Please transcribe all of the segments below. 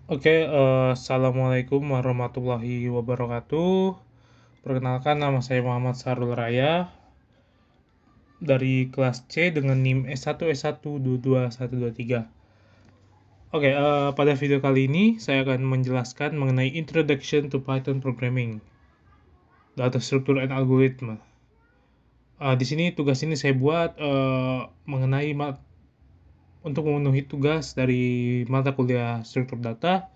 Assalamualaikum warahmatullahi wabarakatuh. Perkenalkan, nama saya Muhammad Sahrul Raya dari kelas C dengan NIM S1S1222123. Pada video kali ini saya akan menjelaskan mengenai Introduction to Python Programming, Data Structure and Algorithm. Di sini tugas ini saya buat mengenai untuk memenuhi tugas dari mata kuliah struktur data.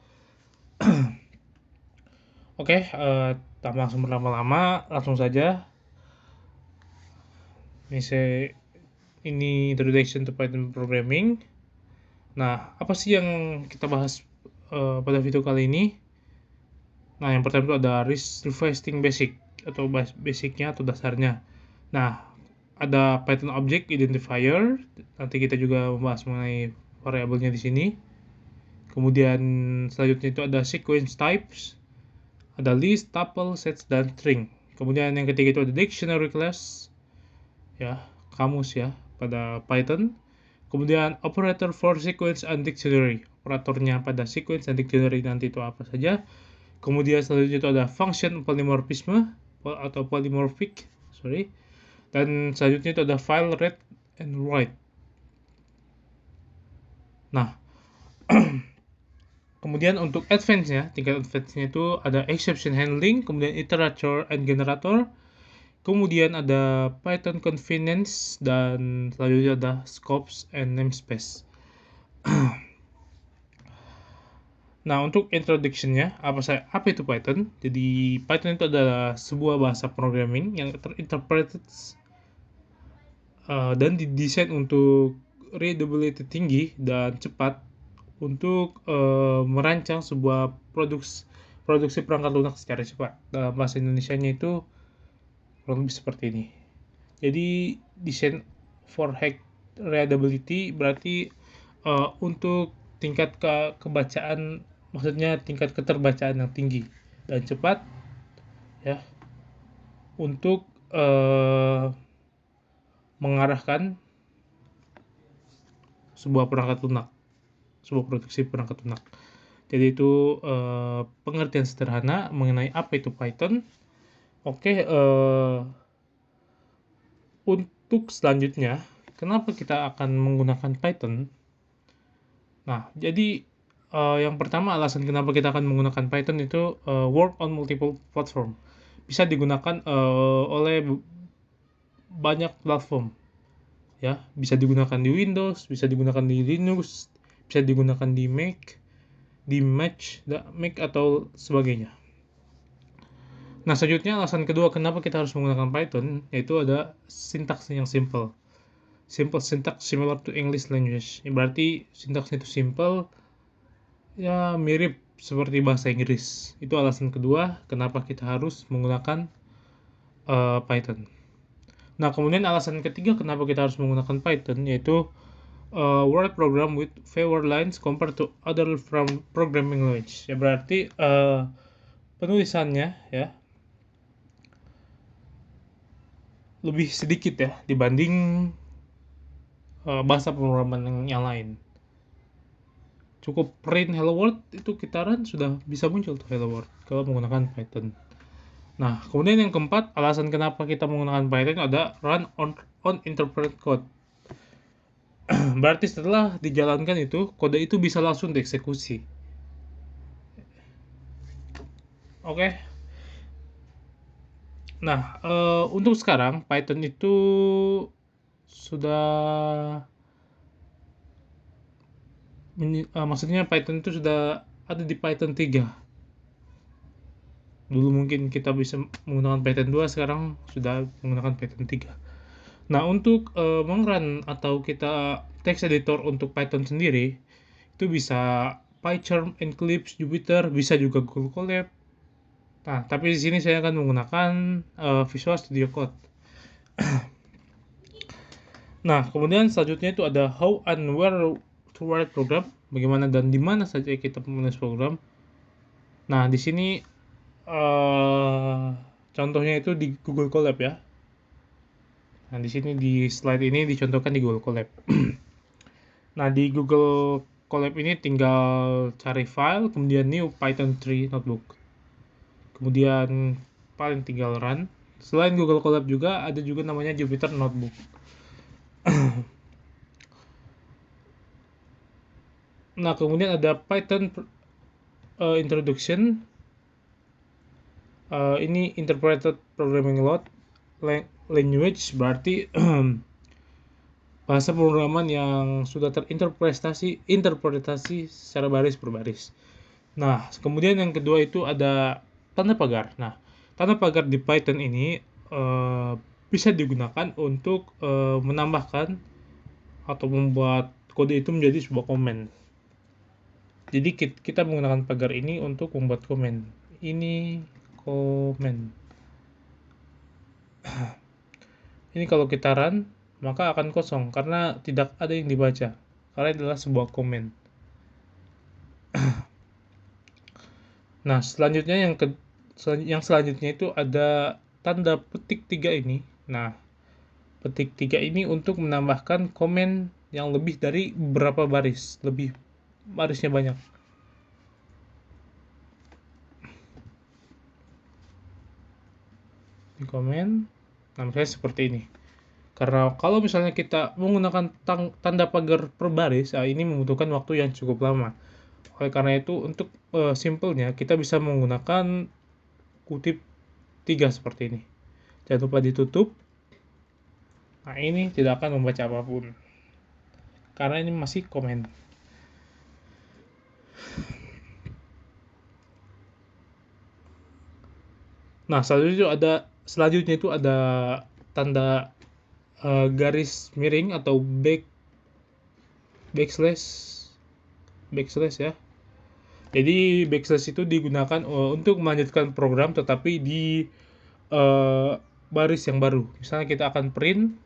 Tanpa langsung berlama-lama, langsung saja. Ini Introduction to Python Programming. Nah, apa sih yang kita bahas pada video kali ini? Nah, yang pertama itu ada Revisiting Basic atau basicnya atau dasarnya. Nah, ada Python Object Identifier. Nanti kita juga membahas mengenai variabelnya di sini. Kemudian selanjutnya itu ada Sequence Types, ada List, Tuple, Sets, dan String. Kemudian yang ketiga itu ada Dictionary Class, ya, kamus ya pada Python. Kemudian operator for sequence and dictionary, operatornya pada sequence dan dictionary nanti itu apa saja. Kemudian selanjutnya itu ada function polymorphism atau polymorphic, dan selanjutnya itu ada file read and write. Nah, kemudian untuk advance-nya, tingkat advance-nya itu ada exception handling, kemudian iterator and generator, kemudian ada Python convenience, dan selanjutnya ada scopes and namespace. Nah, untuk introduction-nya, apa itu Python? Jadi, Python itu adalah sebuah bahasa programming yang terinterpreted dan didesain untuk readability tinggi dan cepat untuk merancang sebuah produksi perangkat lunak secara cepat. Dalam bahasa Indonesianya itu kurang lebih seperti ini. Jadi, desain for high readability berarti untuk tingkat kebacaan, maksudnya tingkat keterbacaan yang tinggi dan cepat, ya, untuk mengarahkan sebuah produksi perangkat lunak. Jadi itu pengertian sederhana mengenai apa itu Python. Untuk selanjutnya, kenapa kita akan menggunakan Python? Nah, jadi yang pertama alasan kenapa kita akan menggunakan Python itu work on multiple platform. Bisa digunakan oleh banyak platform. Ya, bisa digunakan di Windows, bisa digunakan di Linux, bisa digunakan di Mac, Mac atau sebagainya. Nah, selanjutnya alasan kedua kenapa kita harus menggunakan Python yaitu ada sintaks yang simple. Simple syntax similar to English language. Berarti sintaksnya itu simple, ya mirip seperti bahasa Inggris. Itu alasan kedua kenapa kita harus menggunakan Python. Nah, kemudian alasan ketiga kenapa kita harus menggunakan Python yaitu word program with fewer lines compared to other programming language. Ya berarti penulisannya ya lebih sedikit ya dibanding bahasa pemrograman yang lain. Cukup print hello world itu kitaran sudah bisa muncul tuh hello world kalau menggunakan Python. Nah, kemudian yang keempat, alasan kenapa kita menggunakan Python ada run on interpret code. Berarti setelah dijalankan itu, kode itu bisa langsung dieksekusi. Oke. Nah, untuk sekarang Python itu sudah maksudnya Python itu sudah ada di Python 3. Dulu mungkin kita bisa menggunakan Python 2, sekarang sudah menggunakan Python 3. Nah, untuk mengrun atau kita text editor untuk Python sendiri, itu bisa PyCharm, Eclipse, Jupyter, bisa juga Google Colab. Nah, tapi di sini saya akan menggunakan Visual Studio Code. Nah, kemudian selanjutnya itu ada how and where to write program, bagaimana dan di mana saja kita menulis program. Nah, di sini contohnya itu di Google Colab ya. Nah, di sini di slide ini dicontohkan di Google Colab. Nah, di Google Colab ini tinggal cari file, kemudian new Python 3 notebook. Kemudian paling tinggal run. Selain Google Colab juga ada juga namanya Jupyter Notebook. Nah, kemudian ada Python Introduction. Ini Interpreted Programming Language, berarti bahasa pemrograman yang sudah interpretasi secara baris per baris. Nah, kemudian yang kedua itu ada tanda pagar. Nah, tanda pagar di Python ini bisa digunakan untuk menambahkan atau membuat kode itu menjadi sebuah komen. Jadi kita menggunakan pagar ini untuk membuat komen. Ini komen. Ini kalau kita run, maka akan kosong karena tidak ada yang dibaca. Karena adalah sebuah komen. Nah, selanjutnya yang selanjutnya itu ada tanda petik 3 ini. Nah, petik 3 ini untuk menambahkan komen yang lebih dari berapa baris, lebih barisnya banyak. Di komen, nah misalnya seperti ini. Karena kalau misalnya kita menggunakan tanda pagar per baris, ini membutuhkan waktu yang cukup lama. Oleh karena itu, untuk simpelnya kita bisa menggunakan kutip 3 seperti ini. Jangan lupa ditutup. Nah, ini tidak akan membaca apapun. Karena ini masih komen. Nah, selanjutnya itu ada tanda garis miring atau backslash ya. Jadi backslash itu digunakan untuk melanjutkan program tetapi di baris yang baru. Misalnya kita akan print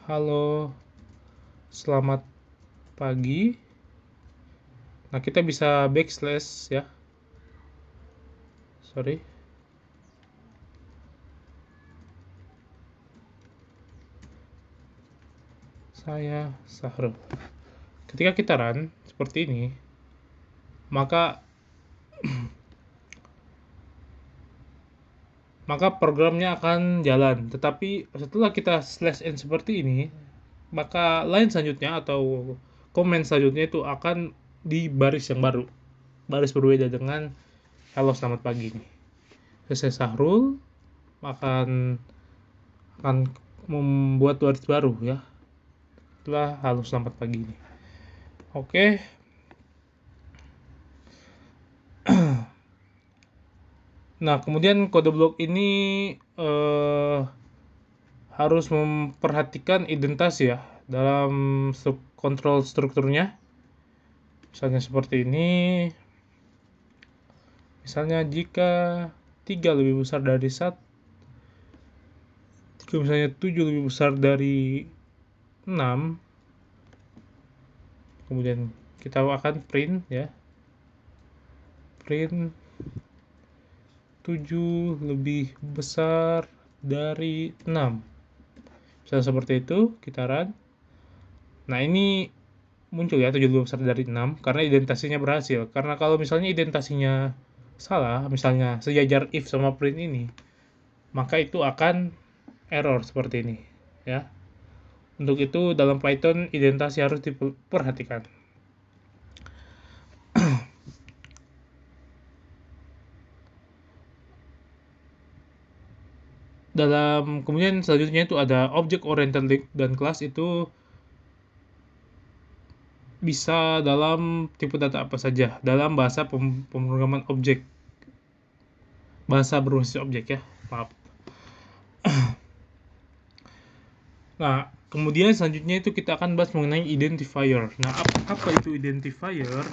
halo, selamat pagi. Nah, kita bisa backslash ya. Sorry. Saya Sahrul. Ketika kita run seperti ini, maka programnya akan jalan. Tetapi setelah kita slash n seperti ini, maka line selanjutnya atau komen selanjutnya itu akan di baris yang baru. Baris berbeda dengan halo selamat pagi ini. Saya Sahrul akan membuat baris baru ya. Setelah halo selamat pagi ini. Oke. Nah, kemudian kode blok ini harus memperhatikan identasi ya dalam kontrol strukturnya. Misalnya seperti ini. Misalnya jika 3 lebih besar dari 1, jika misalnya 7 lebih besar dari 6, kemudian kita akan print ya. Print 7 lebih besar dari 6. Misalnya seperti itu, kita run. Nah, ini muncul ya 7 lebih besar dari 6 karena identasinya berhasil. Karena kalau misalnya identasinya salah, misalnya sejajar if sama print ini, maka itu akan error seperti ini ya. Untuk itu dalam Python identasi harus diperhatikan. Kemudian selanjutnya itu ada object oriented link dan class itu bisa dalam tipe data apa saja dalam bahasa pemrograman objek, bahasa berbasis objek ya, maaf. Nah, kemudian selanjutnya itu kita akan bahas mengenai identifier. Nah, apa itu identifier?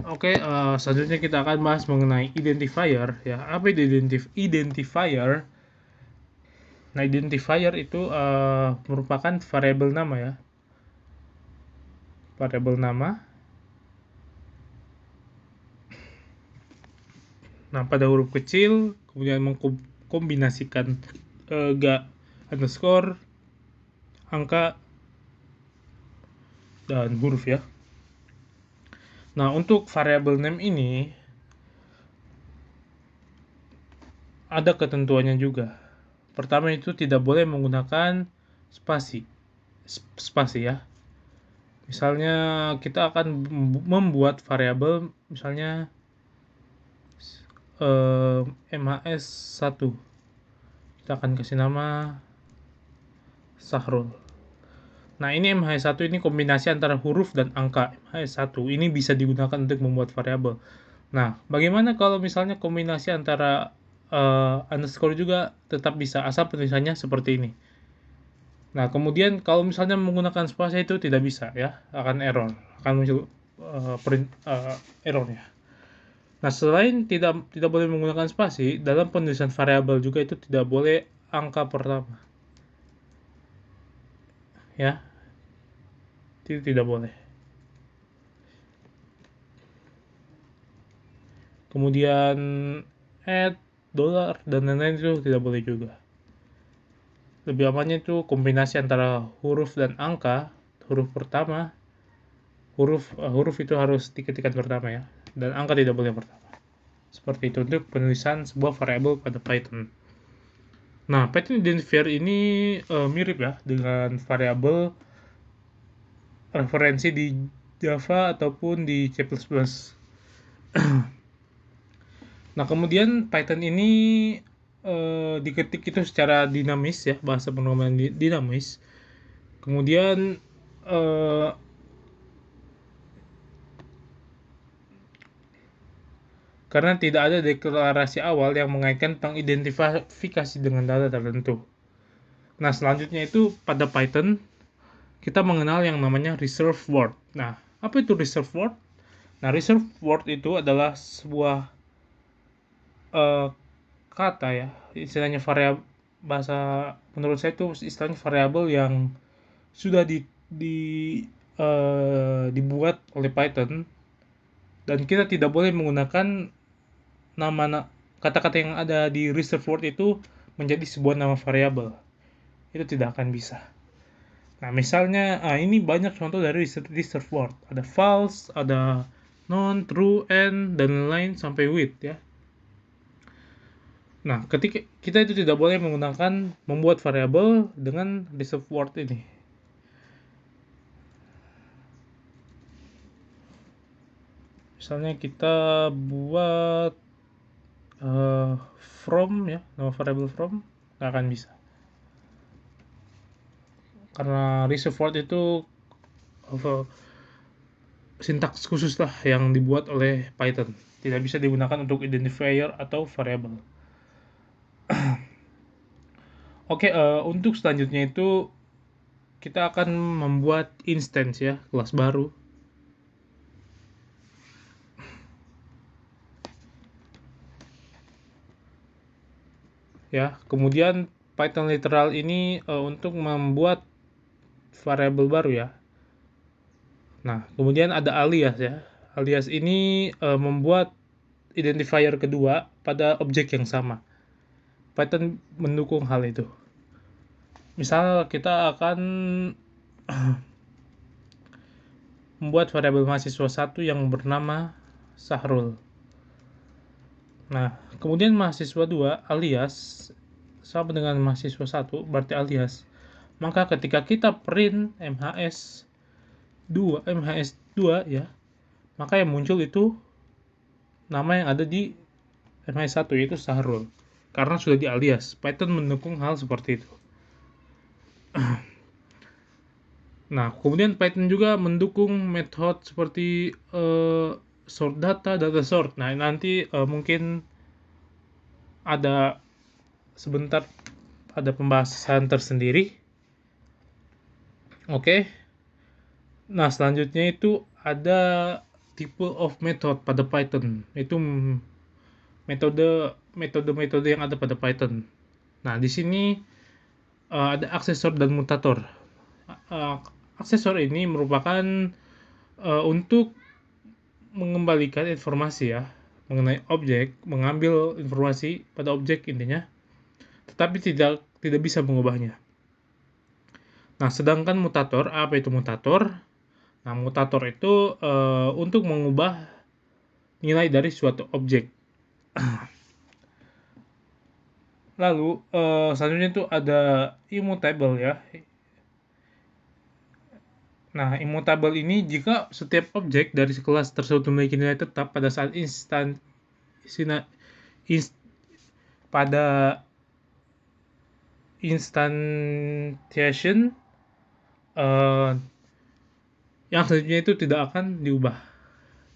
Oke, selanjutnya kita akan bahas mengenai identifier ya. Apa itu identifier? Nah, identifier itu merupakan variabel nama ya. Variabel nama. Nah, pada huruf kecil, kemudian mengkombinasikan underscore, angka, dan huruf ya. Nah, untuk variable name ini ada ketentuannya juga. Pertama itu tidak boleh menggunakan spasi ya. Misalnya kita akan membuat variabel misalnya MHS1. Kita akan kasih nama Sahrul. Nah, ini MHS1 ini kombinasi antara huruf dan angka. MHS1 ini bisa digunakan untuk membuat variabel. Nah, bagaimana kalau misalnya kombinasi antara underscore juga tetap bisa, asal penulisannya seperti ini. Nah, kemudian kalau misalnya menggunakan spasi itu tidak bisa ya, akan error, akan muncul errornya. Nah, selain tidak boleh menggunakan spasi, dalam penulisan variabel juga itu tidak boleh angka pertama. Ya, itu tidak boleh. Kemudian $, dan lain-lain itu tidak boleh juga. Lebih amannya itu kombinasi antara huruf dan angka. Huruf pertama, huruf itu harus diketikkan pertama ya, dan angka tidak boleh pertama. Seperti itu untuk penulisan sebuah variabel pada Python. Nah, Python identifier ini mirip ya dengan variabel referensi di Java ataupun di C++. Nah, kemudian Python ini diketik itu secara dinamis ya, bahasa pemrograman dinamis. Kemudian karena tidak ada deklarasi awal yang mengaitkan pengidentifikasi dengan data tertentu. Nah, selanjutnya itu pada Python kita mengenal yang namanya reserve word. Nah, apa itu reserve word? Nah, reserve word itu adalah sebuah kata ya, istilahnya variabel, bahasa menurut saya itu istilahnya variabel yang sudah dibuat oleh Python, dan kita tidak boleh menggunakan nama kata-kata yang ada di reserve word itu menjadi sebuah nama variabel. Itu tidak akan bisa. Nah, misalnya ini banyak contoh dari reserve word. Ada false, ada non, true, and, dan lain sampai with ya. Nah, ketika kita itu tidak boleh menggunakan membuat variabel dengan reserve word ini. Misalnya kita buat from ya, nama variabel from, nggak akan bisa. Karena reserve word itu sintaks khusus lah yang dibuat oleh Python. Tidak bisa digunakan untuk identifier atau variabel. Oke, untuk selanjutnya itu kita akan membuat instance ya, kelas baru. Ya, kemudian Python literal ini untuk membuat variabel baru ya. Nah, kemudian ada alias ya. Alias ini membuat identifier kedua pada objek yang sama. Python mendukung hal itu. Misal kita akan membuat variabel mahasiswa 1 yang bernama Sahrul. Nah, kemudian mahasiswa 2 alias sama dengan mahasiswa 1 berarti alias. Maka ketika kita print MHS2 ya, maka yang muncul itu nama yang ada di MHS1 yaitu Sahrul. Karena sudah di alias. Python mendukung hal seperti itu. Nah, kemudian Python juga mendukung metode seperti sort data sort. Nah, nanti mungkin ada sebentar ada pembahasan tersendiri. Oke. Nah, selanjutnya itu ada type of method pada Python. Itu metode yang ada pada Python. Nah, di sini ada aksesor dan mutator. Aksesor ini merupakan untuk mengembalikan informasi ya mengenai objek, mengambil informasi pada objek intinya, tetapi tidak bisa mengubahnya. Nah, sedangkan mutator, apa itu mutator? Nah, mutator itu untuk mengubah nilai dari suatu objek. Lalu selanjutnya itu ada immutable ya. Nah, immutable ini jika setiap objek dari kelas tersebut memiliki nilai tetap pada saat pada instantiation, yang selanjutnya itu tidak akan diubah.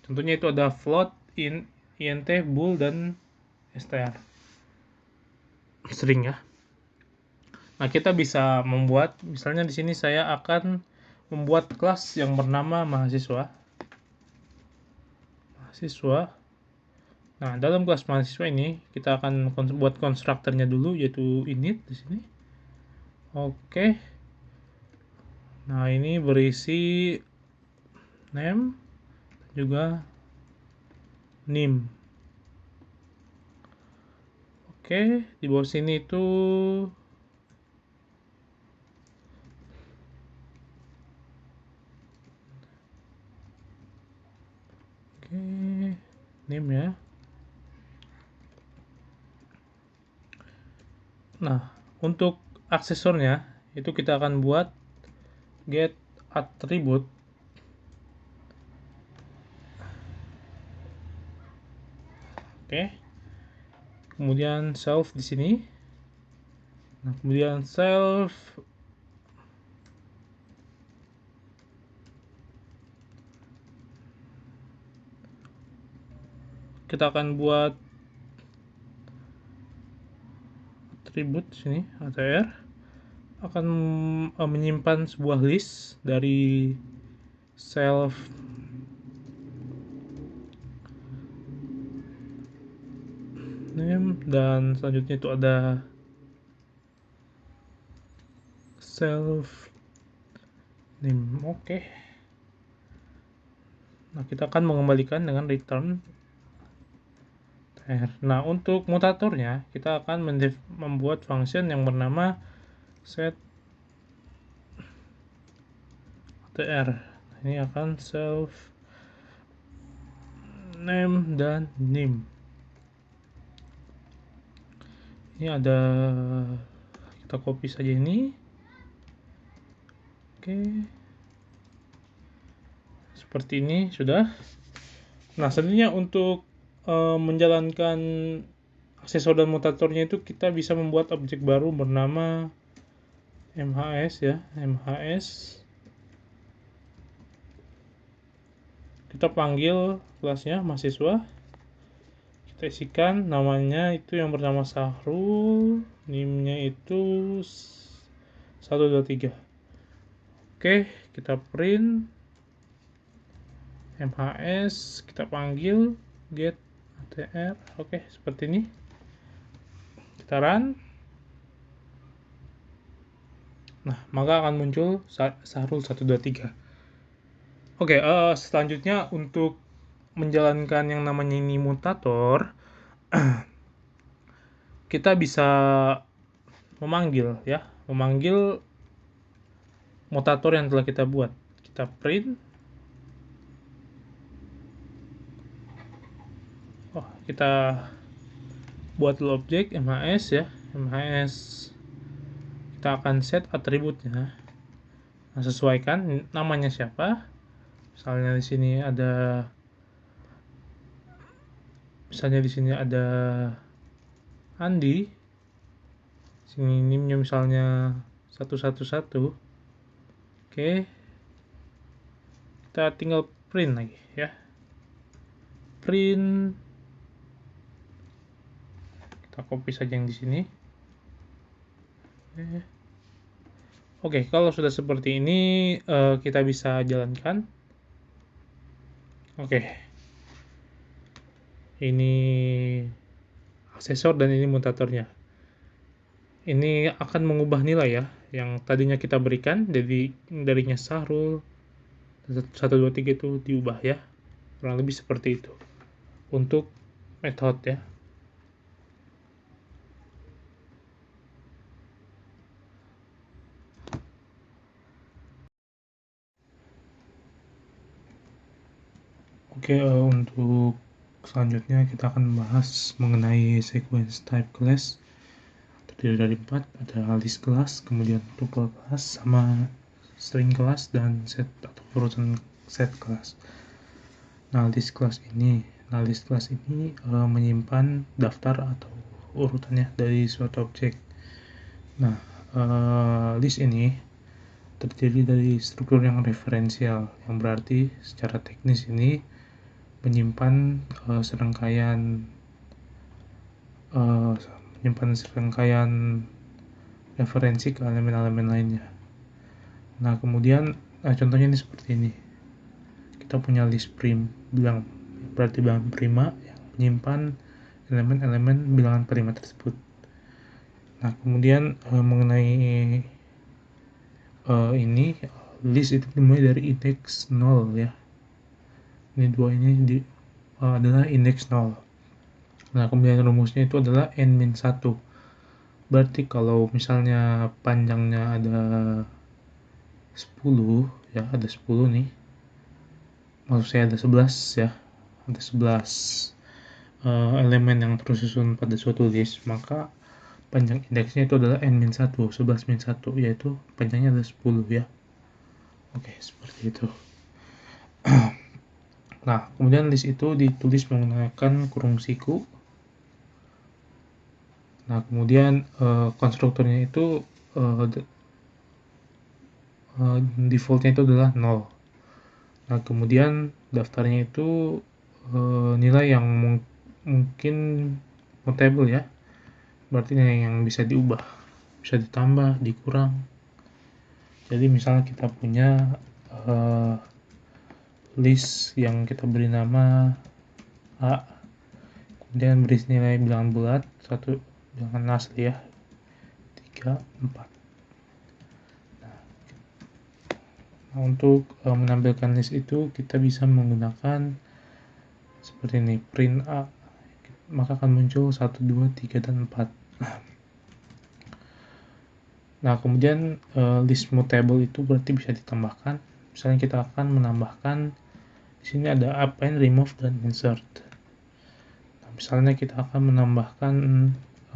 Contohnya itu ada float, int, bool, dan str. String ya. Nah, kita bisa membuat, misalnya di sini saya akan membuat kelas yang bernama mahasiswa. Nah, dalam kelas mahasiswa ini kita akan buat konstruktornya dulu, yaitu init di sini. Oke. Nah, ini berisi name juga nim. Oke, di bawah sini itu name ya. Nah, untuk aksesornya itu kita akan buat get attribute. Oke. Kemudian self di sini. Nah, kemudian self kita akan buat atribut sini atr akan menyimpan sebuah list dari self name, dan selanjutnya itu ada self name. Oke. Nah, kita akan mengembalikan dengan return. Nah, untuk mutatornya kita akan membuat function yang bernama set atr. Ini akan self name dan name. Ini ada, kita copy saja ini. Oke, seperti ini sudah. Nah, selanjutnya untuk menjalankan aksesor dan mutatornya itu kita bisa membuat objek baru bernama mhs ya. Mhs kita panggil kelasnya mahasiswa, kita isikan namanya itu yang bernama Sahrul, nimnya itu 123. Oke, kita print mhs, kita panggil get atr. Oke, seperti ini. Kita run. Nah, maka akan muncul Sahrul 123. Oke, selanjutnya untuk menjalankan yang namanya ini mutator, kita bisa memanggil mutator yang telah kita buat. Kita print. Kita buat dulu objek mhs ya. Mhs kita akan set atributnya. Nah, sesuaikan namanya siapa. Misalnya di sini ada Andi. Sini nimnya misalnya 111. Oke. Kita tinggal print lagi ya. Print. Kita copy saja yang di sini. Oke, kalau sudah seperti ini kita bisa jalankan. Oke. Ini aksesor dan ini mutatornya. Ini akan mengubah nilai ya, yang tadinya kita berikan darinya Sahrul 123 itu diubah ya. Kurang lebih seperti itu untuk metode ya. Oke, untuk selanjutnya kita akan membahas mengenai sequence type class. Terdiri dari 4, ada list class, kemudian tuple class, sama string class, dan set atau urutan set class. Nah, list class ini menyimpan daftar atau urutannya dari suatu objek. Nah, list ini terdiri dari struktur yang referensial, yang berarti secara teknis ini menyimpan serangkaian referensi ke elemen-elemen lainnya. Nah, kemudian contohnya ini seperti ini. Kita punya list bilangan prima yang menyimpan elemen-elemen bilangan prima tersebut. Nah, kemudian mengenai ini list itu dimulai dari indeks 0 ya. Ini dua ini adalah indeks 0. Nah, kemudian rumusnya itu adalah n-1. Berarti kalau misalnya panjangnya ada 10 ya, ada 10 nih. Maksud saya ada 11 ya. Ada 11 elemen yang tersusun pada suatu list, maka panjang indeksnya itu adalah n-1, 11-1, yaitu panjangnya ada 10 ya. Oke, seperti itu. Nah, kemudian list itu ditulis menggunakan kurung siku. Nah, kemudian konstruktornya itu defaultnya itu adalah 0. Nah, kemudian daftarnya itu nilai yang mungkin mutable ya, berarti nilai yang bisa diubah, bisa ditambah, dikurang. Jadi misalnya kita punya list yang kita beri nama A, kemudian beri nilai bilangan bulat, satu bilangan asli ya, 3, 4. Nah, untuk menampilkan list itu kita bisa menggunakan seperti ini, print A, maka akan muncul 1, 2, 3, dan 4. Nah, kemudian list mutable itu berarti bisa ditambahkan. Misalnya kita akan menambahkan, di sini ada append, remove, dan insert. Nah, misalnya kita akan menambahkan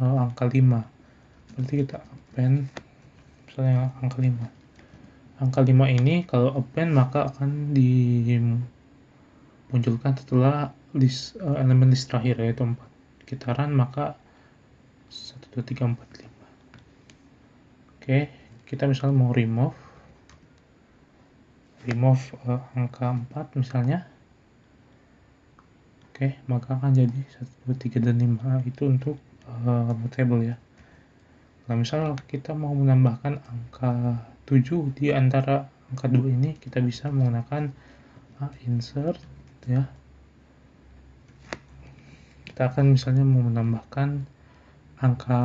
angka 5, berarti kita append misalnya angka 5. Angka 5 ini kalau append maka akan dimunculkan setelah elemen list terakhir, yaitu 4. Kita run maka 1, 2, 3, 4, 5. Oke, kita misalnya mau remove angka 4 misalnya. Oke, maka akan jadi 1, 2, 3, dan 5. Itu untuk mutable ya. Nah, misal kita mau menambahkan angka 7 di antara angka 2 ini, kita bisa menggunakan insert ya. Kita akan misalnya mau menambahkan angka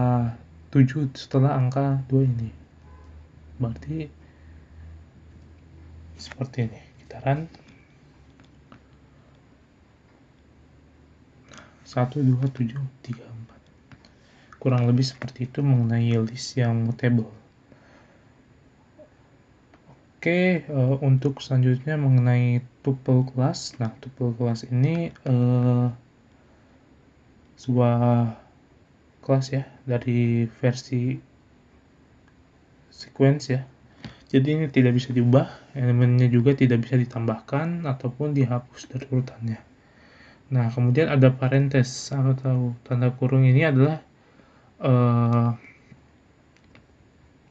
7 setelah angka 2 ini. Berarti seperti ini. Kita run. 1, 2, 7, 3, 4. Kurang lebih seperti itu mengenai list yang mutable. Oke, untuk selanjutnya mengenai tuple class. Nah, tuple class ini sebuah kelas ya dari versi sequence ya. Jadi ini tidak bisa diubah, elemennya juga tidak bisa ditambahkan ataupun dihapus dari urutannya. Nah, kemudian ada parentes atau tanda kurung. Ini adalah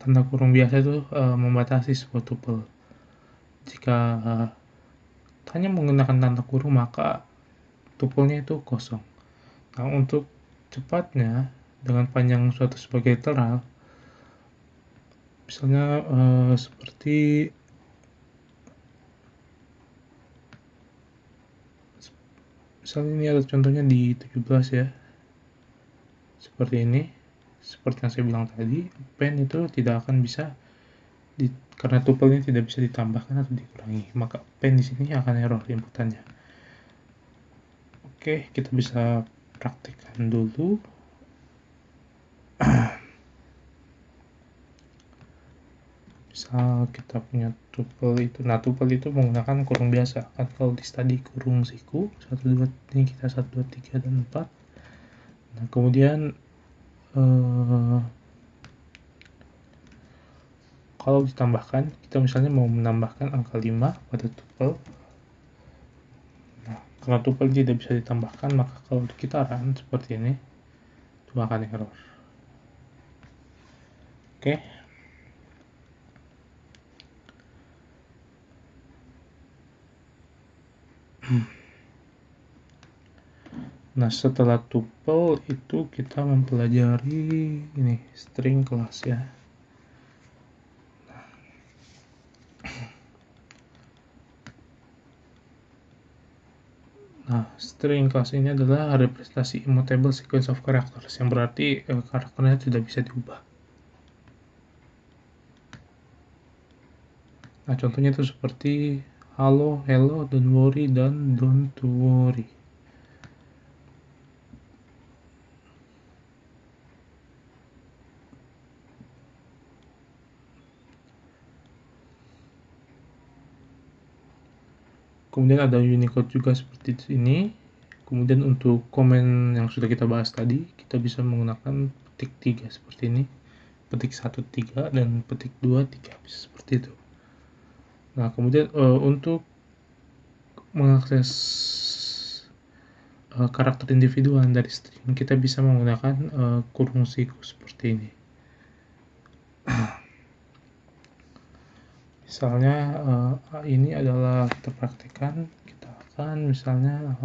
tanda kurung biasa itu membatasi sebuah tuple. Jika hanya menggunakan tanda kurung maka tupelnya itu kosong. Nah, untuk cepatnya dengan panjang suatu sebagai literal, misalnya seperti misalnya ini ada contohnya di 17 ya, seperti ini. Seperti yang saya bilang tadi, pen itu tidak akan bisa karena tupelnya tidak bisa ditambahkan atau dikurangi, maka pen di sini akan error inputannya. Oke, kita bisa praktikkan dulu. Misal kita punya tuple itu, nah tuple itu menggunakan kurung biasa kan. Kalau di study kurung siku 1 2 ini kita 1 2 3 dan 4. Nah kemudian kalau ditambahkan, kita misalnya mau menambahkan angka 5 pada tuple. Nah karena tuple tidak bisa ditambahkan, maka kalau kita run seperti ini itu akan error. Oke. Nah setelah tuple itu kita mempelajari ini string class ya. Nah string class ini adalah representasi immutable sequence of characters, yang berarti karakternya tidak bisa diubah. Nah contohnya itu seperti hello, hello, don't worry, dan don't worry. Kemudian ada Unicode juga seperti ini. Kemudian untuk komen yang sudah kita bahas tadi, kita bisa menggunakan petik 3 seperti ini. Petik 1 3 dan petik 2 3, bisa seperti itu. Nah kemudian untuk mengakses karakter individual dari string, kita bisa menggunakan kurung siku seperti ini. Misalnya ini adalah kita praktekkan, kita akan misalnya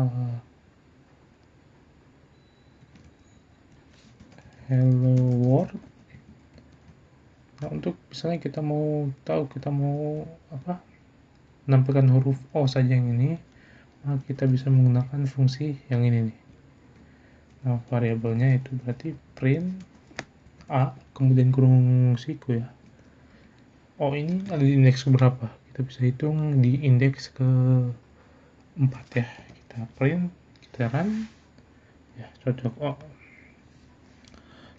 hello world. Nah untuk misalnya kita mau tahu, kita mau menampilkan huruf O saja yang ini, maka kita bisa menggunakan fungsi yang ini nih. Nah variabelnya itu berarti print A kemudian kurung siku ya. Oh ini ada di indeks berapa? Kita bisa hitung di indeks ke 4 ya. Kita print, kita run, ya cocok. Oh.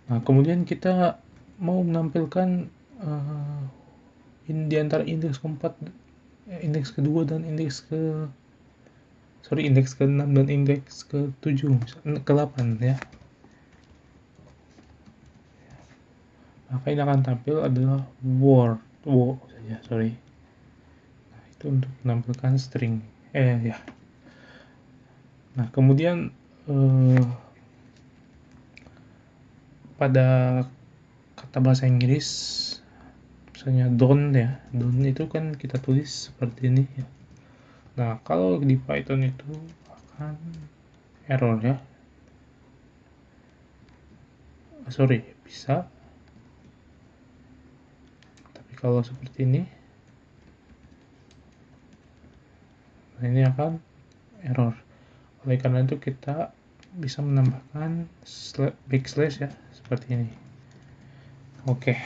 Nah kemudian kita mau menampilkan di antara indeks keempat, indeks kedua dan indeks indeks ke-6 dan indeks ke-7, ke-8 ya. Maka ini akan tampil adalah word saja, Nah, itu untuk menampilkan string. Ya. Nah, kemudian pada kata bahasa Inggris, misalnya don't ya, don't itu kan kita tulis seperti ini ya. Nah, kalau di Python itu akan error ya. Bisa. Tapi kalau seperti ini, nah ini akan error. Oleh karena itu kita bisa menambahkan backslash ya, seperti ini. Oke.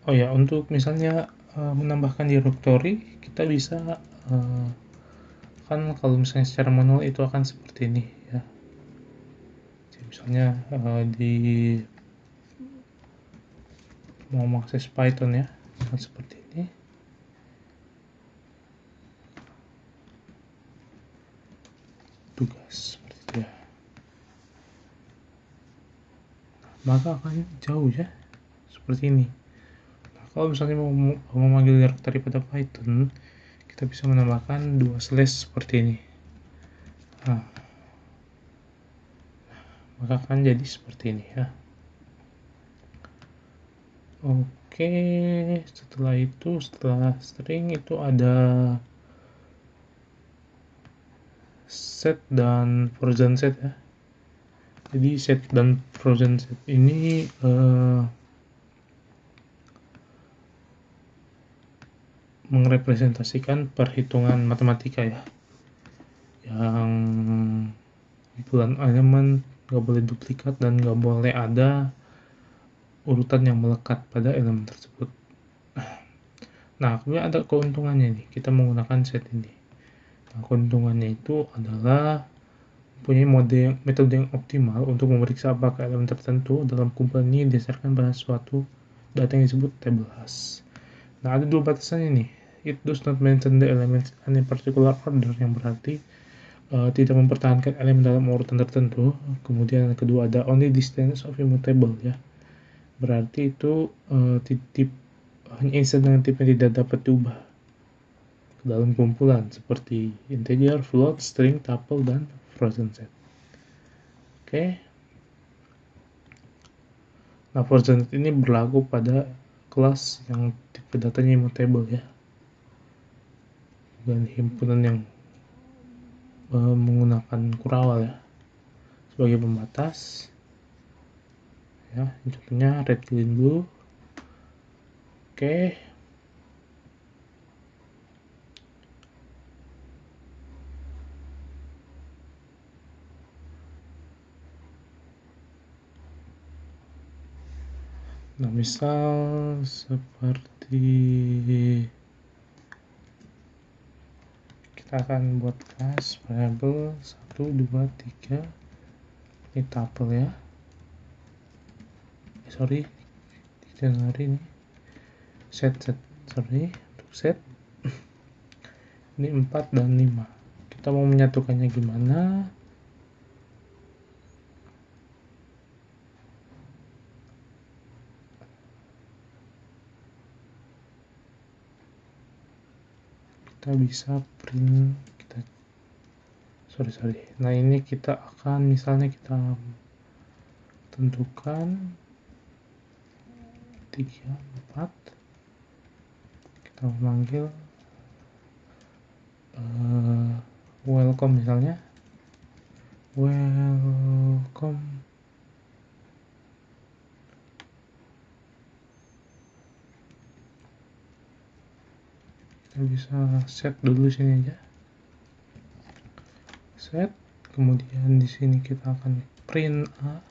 Oh ya, untuk misalnya menambahkan directory, kita bisa kan kalau misalnya secara manual itu akan seperti ini ya. Jadi misalnya di mau mengakses Python ya, akan seperti ini. Tugas seperti itu ya. Maka akan jauh ya, seperti ini. Nah, kalau misalnya mau memanggil directory pada Python, kita bisa menambahkan 2 slash seperti ini. Nah, maka akan jadi seperti ini ya. Oke, setelah string itu ada set dan frozen set ya. Jadi set dan frozen set ini merepresentasikan perhitungan matematika ya, yang kumpulan elemen nggak boleh duplikat dan nggak boleh ada urutan yang melekat pada elemen tersebut. Nah, kemudian ada keuntungannya nih, kita menggunakan set ini. Nah, keuntungannya itu adalah mempunyai metode yang optimal untuk memeriksa apakah elemen tertentu dalam kumpulan ini didasarkan pada suatu data yang disebut table hash. Nah, ada dua batasannya nih. It does not mention the elements in a particular order, yang berarti tidak mempertahankan elemen dalam urutan tertentu. Kemudian yang kedua ada only distance of immutable, ya. Berarti itu hanya instance dengan tipe yang tidak dapat diubah ke dalam kumpulan seperti integer, float, string, tuple, dan frozen set. Oke. Nah, frozen set ini berlaku pada kelas yang tipe datanya immutable, ya. Dan himpunan yang menggunakan kurawal, ya, sebagai pembatas, ya. Contohnya red, green, blue. Oke. Nah, misal seperti kita akan buat kelas variable 1, 2, 3, ini tuple, ya. Sorry, dicari ini set, sorry, untuk set ini 4 dan 5. Kita mau menyatukannya gimana? Kita bisa print, sorry. Nah, ini kita akan misalnya kita tentukan 3, 4, kita memanggil welcome, misalnya welcome. Kita bisa set dulu sini aja, set. Kemudian di sini kita akan print A.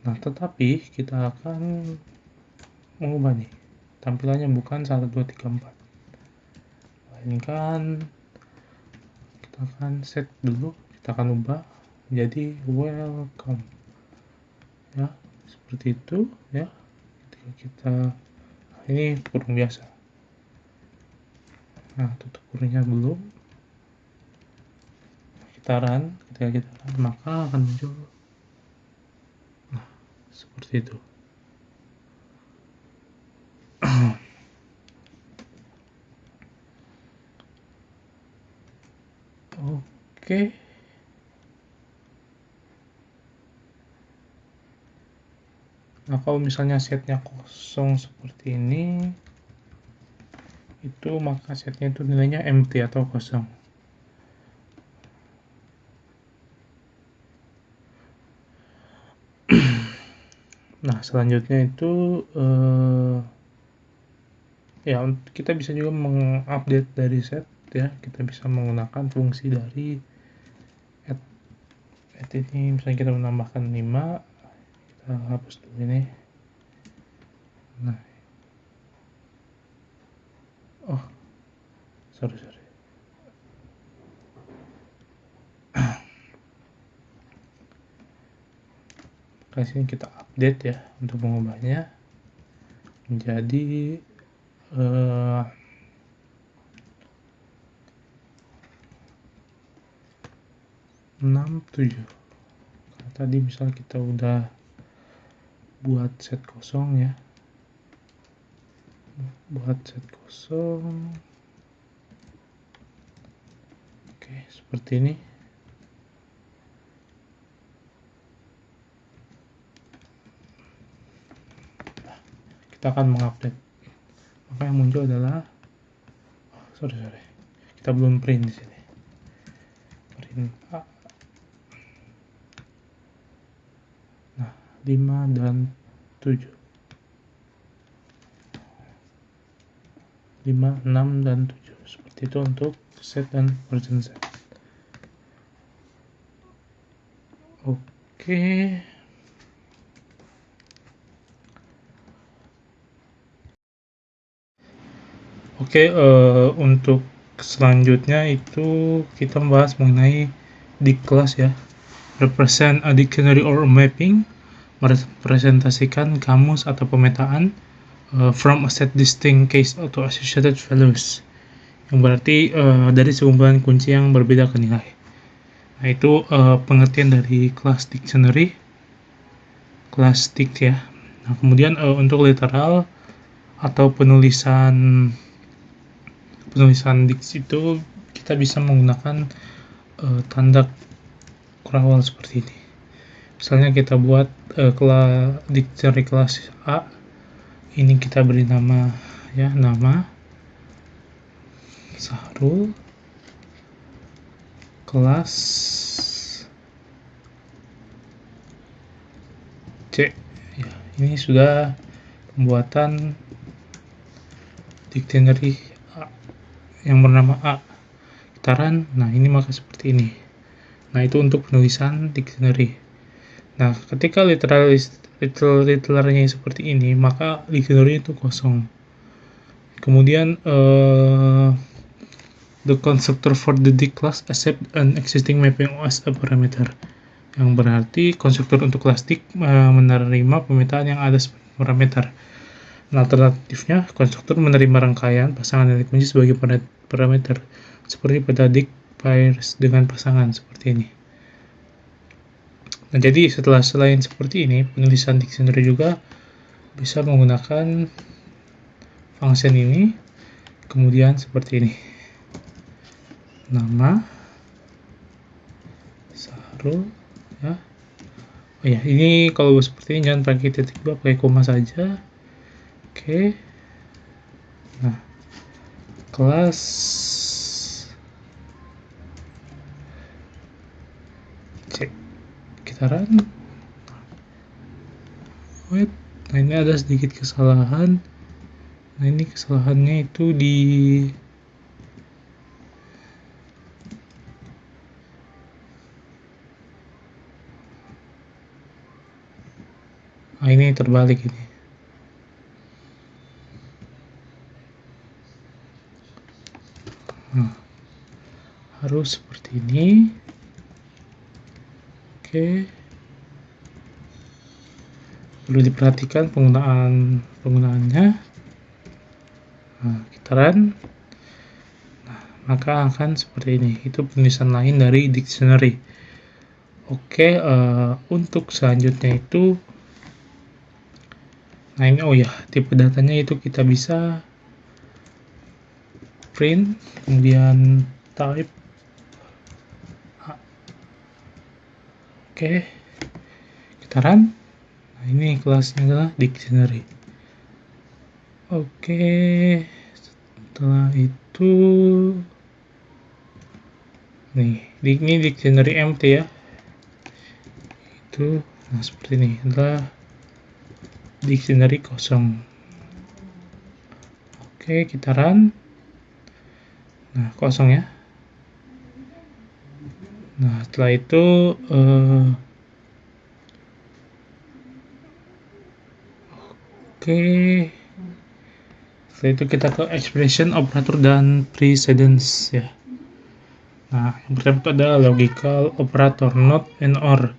Nah, tetapi kita akan mengubah nih tampilannya, bukan 1, 2, 3, 4, melainkan kita akan set dulu, kita akan ubah menjadi welcome, ya, seperti itu, ya. Ketika kita ini kurung biasa. Nah, tutup kurungnya belum, kita run. Ketika kita run, maka akan muncul seperti itu. Oke. Nah, kalau misalnya setnya kosong seperti ini, itu maka setnya itu nilainya empty atau kosong. Nah, selanjutnya itu ya, kita bisa juga mengupdate dari set, ya. Kita bisa menggunakan fungsi dari add ini. Misalnya kita menambahkan 5, kita hapus dulu ini. Nah, sorry. Kasih kita update, ya, untuk mengubahnya menjadi 6, 7. Karena tadi misal kita udah buat set kosong, ya, oke, seperti ini. Kita akan mengupdate, maka yang muncul adalah sorry, kita belum print di sini. Print A. Nah, 5 dan 7, 5, 6 dan 7, seperti itu untuk set dan version set. Oke. Untuk selanjutnya itu kita membahas mengenai dict class ya. Represent a dictionary or a mapping, merepresentasikan kamus atau pemetaan from a set distinct case atau associated values, yang berarti dari sekumpulan kunci yang berbeda ke nilai. Nah, itu pengertian dari class dictionary, class dict ya. Nah, kemudian untuk literal atau penulisan dict itu kita bisa menggunakan tanda kurawal seperti ini. Misalnya kita buat dictionary kelas A, ini kita beri nama ya, nama Sahrul, kelas C ya. Ini sudah pembuatan dictionary A yang bernama A. Gitaran, nah ini maka seperti ini. Nah, itu untuk penulisan dictionary. Nah, ketika literalnya seperti ini, maka dictionary itu kosong. Kemudian the constructor for the dict class accept an existing mapping as a parameter, yang berarti konstruktor untuk kelas dict menerima pemetaan yang ada sebagai parameter. Nah, alternatifnya konstruktor menerima rangkaian pasangan nilai kunci sebagai parameter, seperti pada dict pairs dengan pasangan seperti ini. Nah, jadi selain seperti ini, penulisan dictionary juga bisa menggunakan function ini, kemudian seperti ini. Nama Sahrul ya. Oh ya, ini kalau seperti ini jangan pakai titik dua, pakai koma saja. Oke. Nah, kelas C. Gitaran. Wait, nah ini ada sedikit kesalahan. Nah, ini kesalahannya itu di ini terbalik ini. Nah, harus seperti ini. Oke. Perlu diperhatikan penggunaannya. Nah, gitaran. Nah, maka akan seperti ini. Itu penulisan lain dari dictionary. Oke, untuk selanjutnya itu, nah ini tipe datanya itu kita bisa print, kemudian type. Oke, gitaran. Nah, ini kelasnya adalah dictionary. Oke, setelah itu nih, ini dictionary empty ya. Itu nah seperti ini adalah dictionary kosong. Oke, gitaran. Nah, kosong ya. Nah, setelah itu oke. Setelah itu kita ke expression, operator, dan precedence ya. Nah, yang pertama itu adalah logical operator, not and or.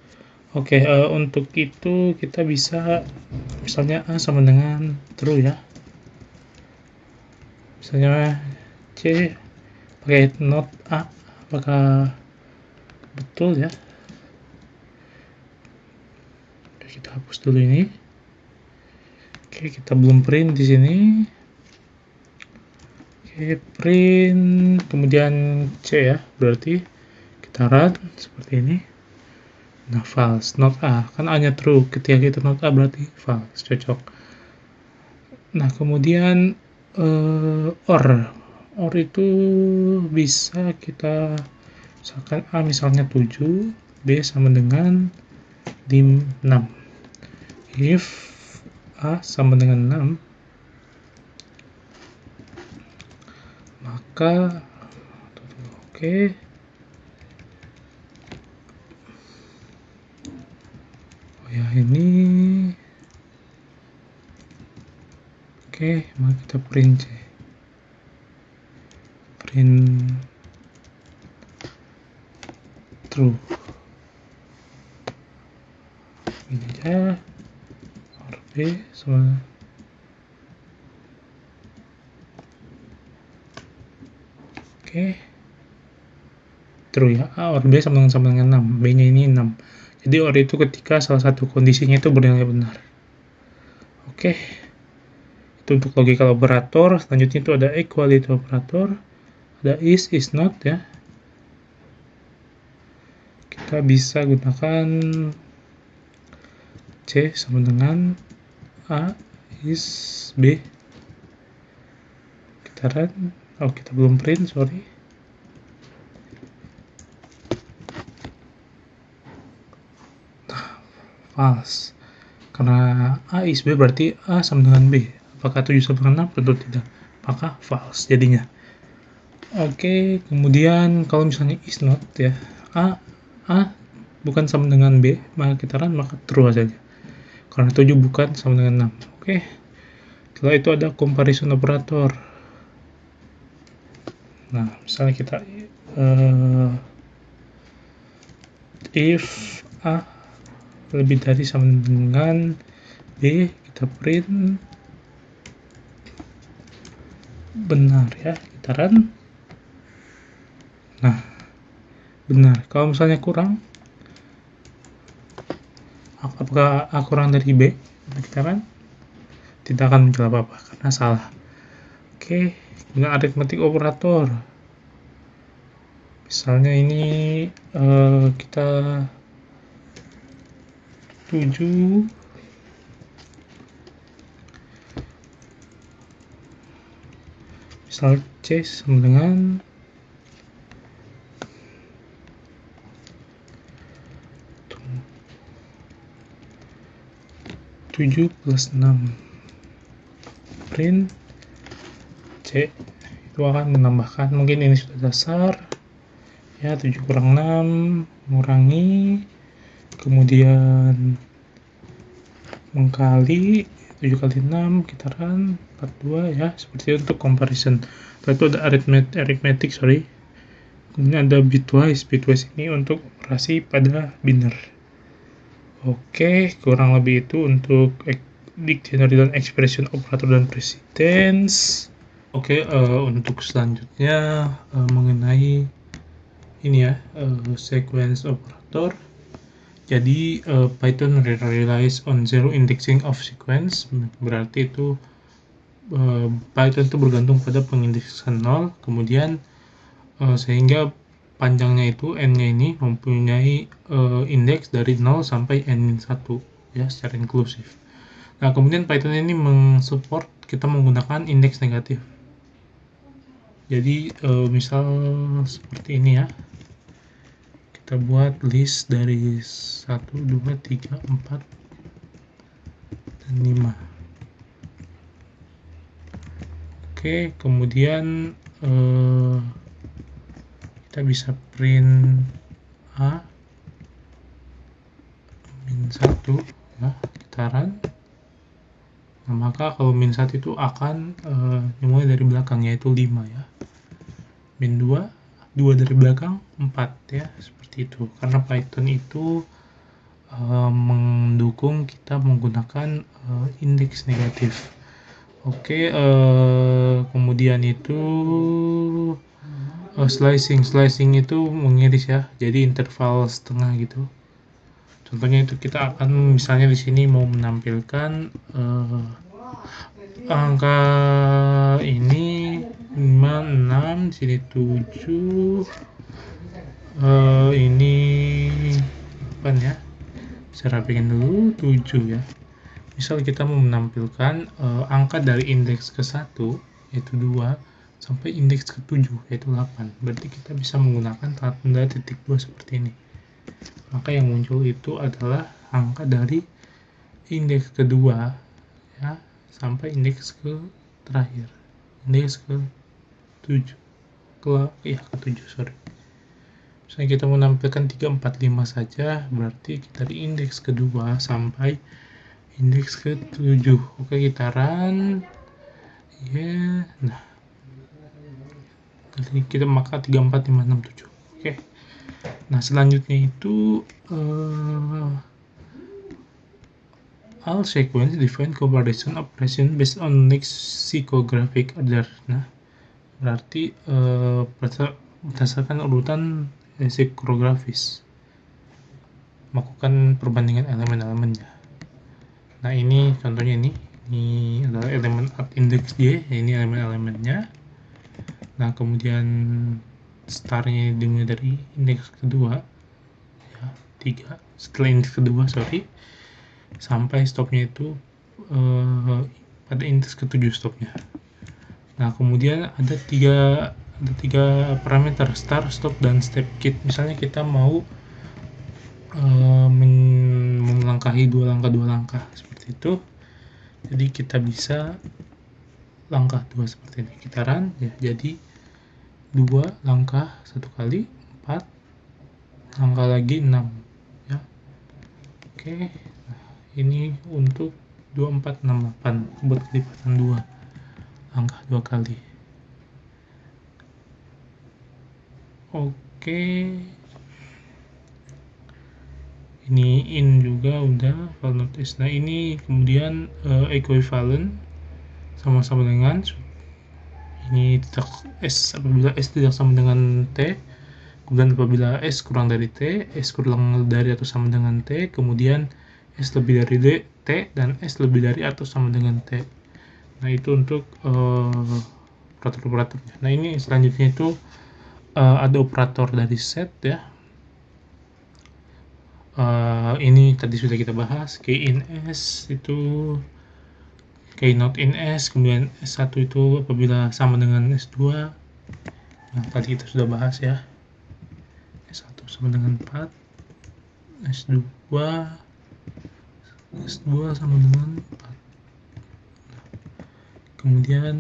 Oke, untuk itu kita bisa misalnya A sama dengan true ya. Misalnya C pakai not A, apakah betul ya? Oke, kita hapus dulu ini. Oke, kita belum print di sini. Oke, print, kemudian C ya, berarti kita run seperti ini. Nah, false, not A, kan A nya true, ketika kita not A berarti false, cocok. Nah, kemudian or itu bisa kita misalkan A misalnya 7, B sama dengan 6. If A sama dengan 6, maka oke. Oh ya, ini oke, maka kita print C. print true. Ini aja, or B sama true ya. A or B sama dengan 6, B nya ini 6. Jadi or itu ketika salah satu kondisinya itu bernilai benar. Itu untuk logical operator. Selanjutnya itu ada equality operator, ada is not ya. Kita bisa gunakan C sama dengan A is B. Kita run. Kita belum print, sorry. False. Karena A is B berarti A sama dengan B. Apakah 7 sama dengan 6? Tentu tidak. Maka false jadinya. Kemudian kalau misalnya is not ya, A bukan sama dengan B, maka kita run, maka true saja. Karena 7 bukan sama dengan 6. Setelah itu ada comparison operator. Nah, misalnya kita if A lebih dari sama dengan B, kita print benar ya, kita run. Nah, benar. Kalau misalnya kurang, apakah A kurang dari B? Kita run, tidak akan muncul apa-apa karena salah. Dengan arithmetic operator. Misalnya ini kita 7 misal C sama dengan 7 plus 6 print C, itu akan menambahkan, mungkin ini sudah dasar ya, 7 kurang 6 mengurangi, kemudian mengkali 7 kali 6, kita run 42 ya, seperti itu untuk comparison. Setelah itu ada arithmetic, kemudian ada bitwise ini untuk operasi pada binary. Kurang lebih itu untuk dictionary dan expression operator dan precedence. Untuk selanjutnya mengenai ini ya, sequence operator. Jadi Python relies on zero indexing of sequence, berarti itu Python itu bergantung pada pengindeksan 0, kemudian sehingga panjangnya itu n-nya ini mempunyai indeks dari 0 sampai n-1 ya, secara inklusif. Nah, kemudian Python ini mensupport kita menggunakan indeks negatif. Jadi misal seperti ini ya, kita buat list dari 1, 2, 3, 4, dan 5. Kemudian kita bisa print A min 1 ya, kita run. Nah, maka kalau min 1 itu akan dimulai dari belakang, yaitu 5 ya. Min 2 dari belakang 4 ya, seperti itu. Karena Python itu mendukung kita menggunakan indeks negatif. Kemudian itu slicing itu mengiris ya, jadi interval setengah gitu. Contohnya itu kita akan misalnya di sini mau menampilkan angka ini 5, 6, di sini 7, ini 8 ya. Saya rapikan dulu 7 ya. Misal kita mau menampilkan angka dari indeks ke-1 yaitu 2 sampai indeks ke-7 yaitu 8. Berarti kita bisa menggunakan tanda titik 2 seperti ini. Maka yang muncul itu adalah angka dari indeks kedua ya sampai indeks ke terakhir. Indeks ke-7. Ke-7, sorry. Misalnya kita menampilkan 3, 4, 5 saja, berarti dari indeks kedua sampai indeks ke-7. Kita run. Nah, Jadi kita maka 34567. Oke. Nah, selanjutnya itu all sequence define comparison operation based on lexicographic order. Nah, berarti berdasarkan urutan lexicografis melakukan perbandingan elemen-elemennya. Nah, ini contohnya ini adalah elemen at index Y, ini elemen-elemennya. Nah, kemudian startnya dimulai dari indeks kedua, ya, 3, setelah indeks kedua, sampai stopnya itu pada indeks ke-7 stopnya. Nah, kemudian ada tiga parameter, start, stop, dan step kit. Misalnya kita mau melangkahi dua langkah seperti itu, jadi kita bisa langkah 2 seperti ini, kita run ya, jadi 2 langkah 1 kali, 4 langkah lagi 6 ya. Oke, nah, ini untuk 2468 buat kelipatan 2 langkah 2 kali. Oke, ini in juga udah file notice. Nah, ini kemudian equivalent sama-sama dengan ini tidak S, apabila S tidak sama dengan T, kemudian apabila S kurang dari T, S kurang dari atau sama dengan T, kemudian S lebih dari T, dan S lebih dari atau sama dengan T. Nah, itu untuk operator-operatornya. Nah, ini selanjutnya itu ada operator dari set ya. Ini tadi sudah kita bahas, key in S itu key not in S, kemudian S1 itu apabila sama dengan S2. Nah, tadi kita sudah bahas ya. S1 sama dengan 4, S2 sama dengan 4. Kemudian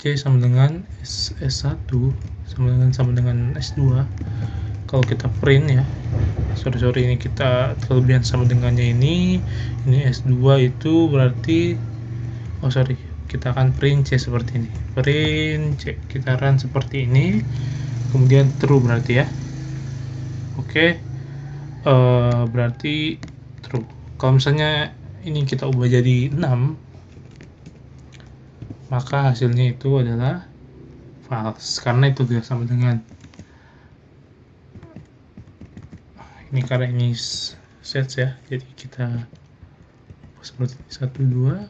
C sama dengan S1 sama dengan S2. Kalau kita print ya, sorry ini kita kelebihan sama dengannya ini S2 itu berarti kita akan print C seperti ini, print C, kita run seperti ini, kemudian true berarti ya. Oke, berarti true. Kalau misalnya ini kita ubah jadi 6, maka hasilnya itu adalah false karena itu tidak sama dengan ini, karena ini set ya, jadi kita seperti 1 2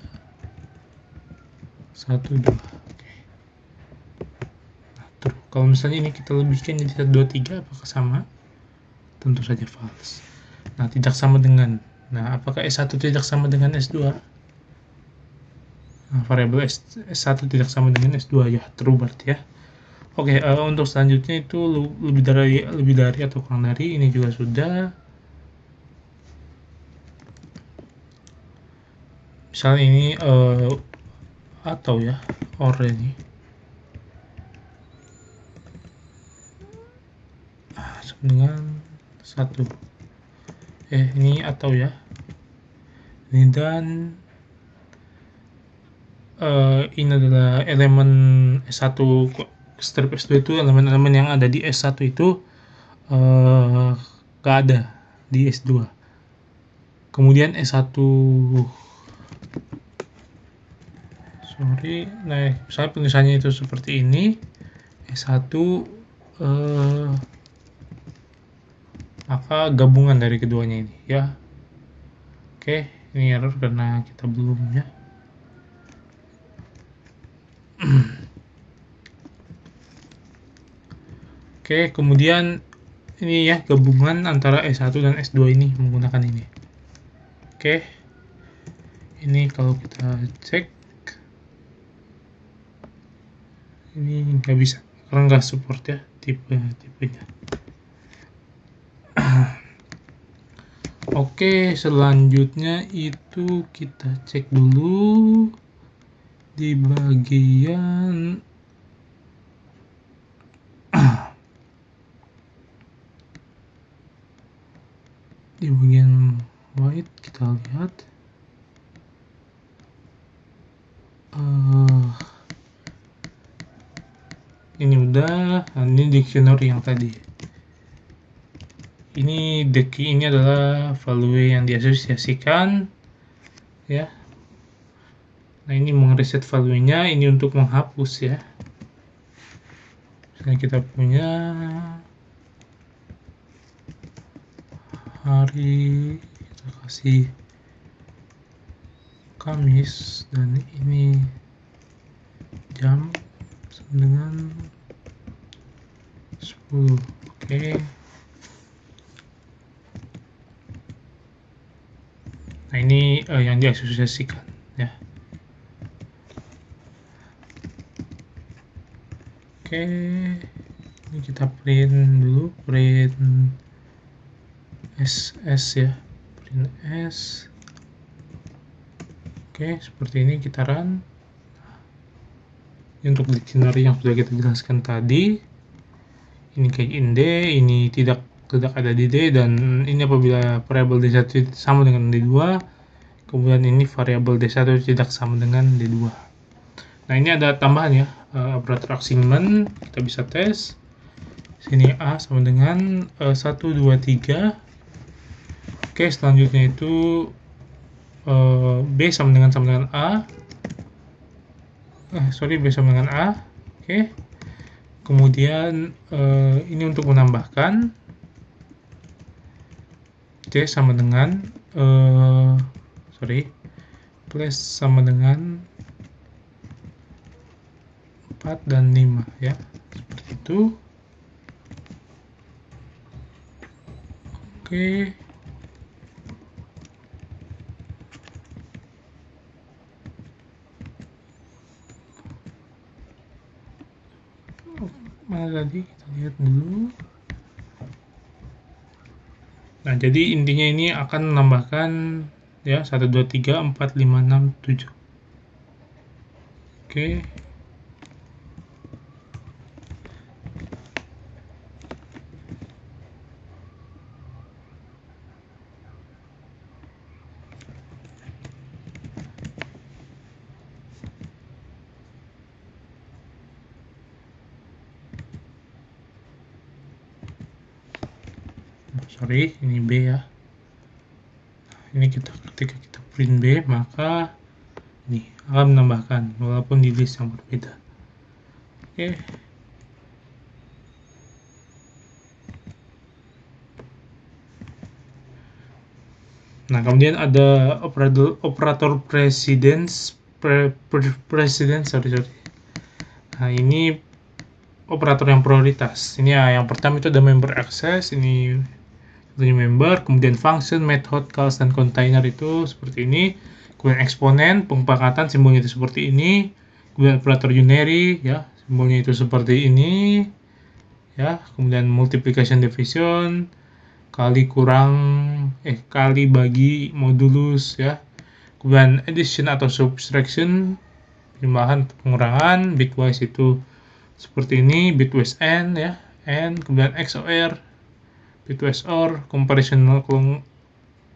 1 2. Oke. Nah, true. Kalau misalnya ini kita lebihkan jadi 1 2 3, apakah sama? Tentu saja false. Nah, tidak sama dengan. Nah, apakah S1 tidak sama dengan S2? Nah, variabel S1 tidak sama dengan S2 ya, true berarti ya. Oke, untuk selanjutnya itu lebih dari atau kurang dari, ini juga sudah. Misalnya ini atau ya, or ini sama dengan 1. Ini atau ya. Ini dan ini adalah elemen S1, strip S2 itu elemen-elemen yang ada di S1 itu gak ada di S2. Kemudian S1 nah misalnya penulisannya itu seperti ini, S1 maka gabungan dari keduanya ini ya. Oke, ini error karena kita belum ya. Oke, kemudian ini ya gabungan antara S1 dan S2 ini menggunakan ini. Oke, ini kalau kita cek ini nggak bisa karena nggak support ya tipenya. Oke, selanjutnya itu kita cek dulu di bagian white, kita lihat Nah, ini dictionary yang tadi. Ini the key ini adalah value yang diasosiasikan, ya. Nah, ini mereset value-nya, ini untuk menghapus, ya. Misalnya kita punya hari, kita kasih Kamis, dan ini jam dengan 10. Oke. Nah, ini yang diasosiasikan, ya. Oke, ini kita print dulu, print SS, ya, print S. Oke, seperti ini kita run. Ini untuk dictionary yang sudah kita jelaskan tadi. Ini kayak in D, ini tidak ada di D, dan ini apabila variabel D1 sama dengan D2, kemudian ini variabel D1 tidak sama dengan D2. Nah, ini ada tambahan, ya, operator assignment. Kita bisa tes. Sini A sama dengan 1, 2, 3. Oke, selanjutnya itu B sama dengan A. B sama dengan A. Oke. Kemudian ini untuk menambahkan. C sama dengan plus sama dengan 4 dan 5, ya, seperti itu. Oke. Mana tadi, kita lihat dulu. Nah, jadi intinya ini akan menambahkan, ya, 1, 2, 3, 4, 5, 6, 7. Oke. Ini B, ya. Ini ketika kita print B, maka ini akan menambahkan walaupun di list yang berbeda. Oke. Nah, kemudian ada operator precedence. Nah, ini operator yang prioritas. Ini, ya, yang pertama itu ada member access, ini member, kemudian function, method, calls, dan container itu seperti ini. Kemudian eksponen, pengangkatan, simbolnya itu seperti ini. Kemudian operator unary, ya, simbolnya itu seperti ini, ya. Kemudian multiplication, division, kali bagi, modulus, ya. Kemudian addition atau subtraction, penambahan, pengurangan. Bitwise itu seperti ini, bitwise n, ya, n. Kemudian XOR, bitwise OR, comparational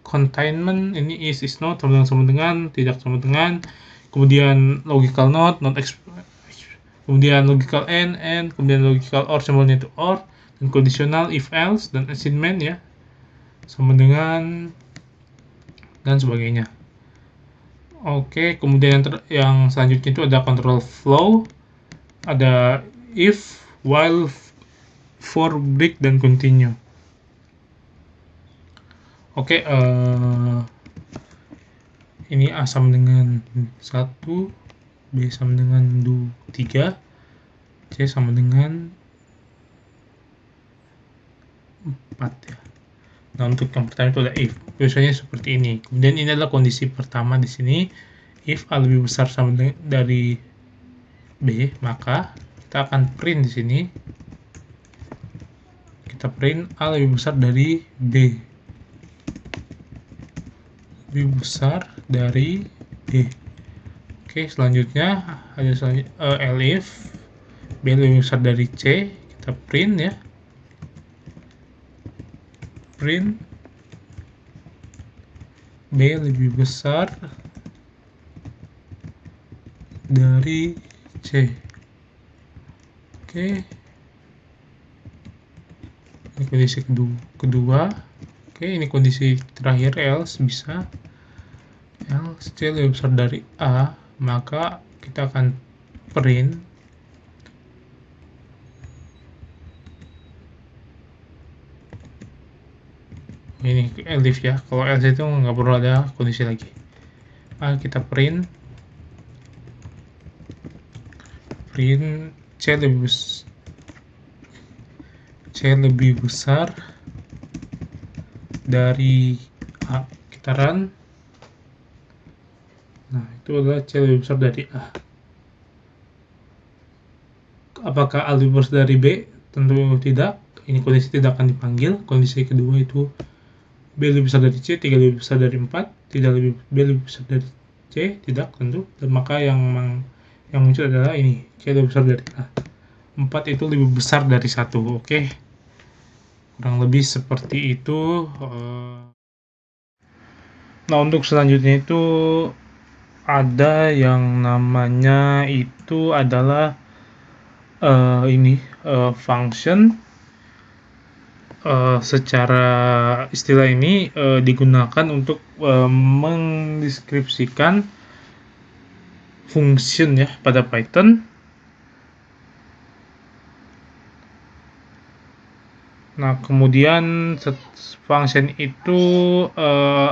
containment, ini is not, sama dengan, tidak sama dengan. Kemudian logical not kemudian logical and kemudian logical or, simbolnya itu or, dan conditional if else, dan assignment, ya, sama dengan, dan sebagainya. Oke, kemudian yang selanjutnya itu ada control flow, ada if, while, for, break, dan continue. Oke, ini A sama dengan 1, B sama dengan 3, C sama dengan 4, ya. Nah, untuk yang pertama itu ada if, biasanya seperti ini. Kemudian ini adalah kondisi pertama di sini, if A lebih besar sama dari B, maka kita akan print di sini. Kita print A lebih besar dari B. Lebih besar dari B. Oke, selanjutnya ada elif B lebih besar dari C. Kita print, ya. Print B lebih besar dari C. Oke. Ini kondisi kedua. Oke, ini kondisi terakhir, else bisa. Else C lebih besar dari A, maka kita akan print ini elif ya. Kalau else itu nggak perlu ada kondisi lagi. Kita print C lebih besar dari A. Kita run. Nah, itu adalah C lebih besar dari A. Apakah A lebih besar dari B? Tentu tidak. Ini kondisi tidak akan dipanggil. Kondisi kedua itu B lebih besar dari C, 3 lebih besar dari 4, B lebih besar dari C, tidak tentu. Dan maka yang muncul adalah ini, C lebih besar dari A. 4 itu lebih besar dari 1, oke. Kurang lebih seperti itu. Nah, untuk selanjutnya itu ada yang namanya itu adalah function. Secara istilah ini digunakan untuk mendeskripsikan function ya pada Python. Nah, kemudian function itu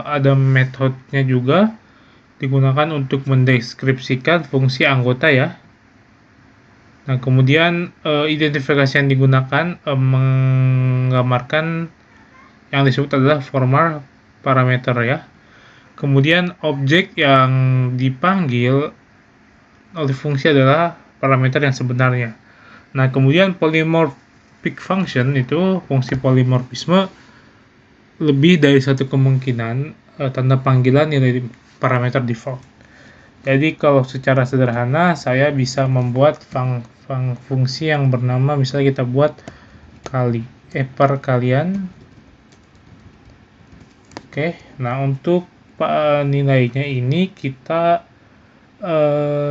ada metodenya juga digunakan untuk mendeskripsikan fungsi anggota ya. Nah, kemudian identifikasi yang digunakan menggambarkan yang disebut adalah formal parameter ya. Kemudian objek yang dipanggil oleh fungsi adalah parameter yang sebenarnya. Nah, kemudian polymorphic function itu fungsi polimorfisme lebih dari satu kemungkinan tanda panggilan nilai parameter default. Jadi kalau secara sederhana saya bisa membuat fungsi yang bernama, misalnya kita buat perkalian. Oke, nah untuk nilainya ini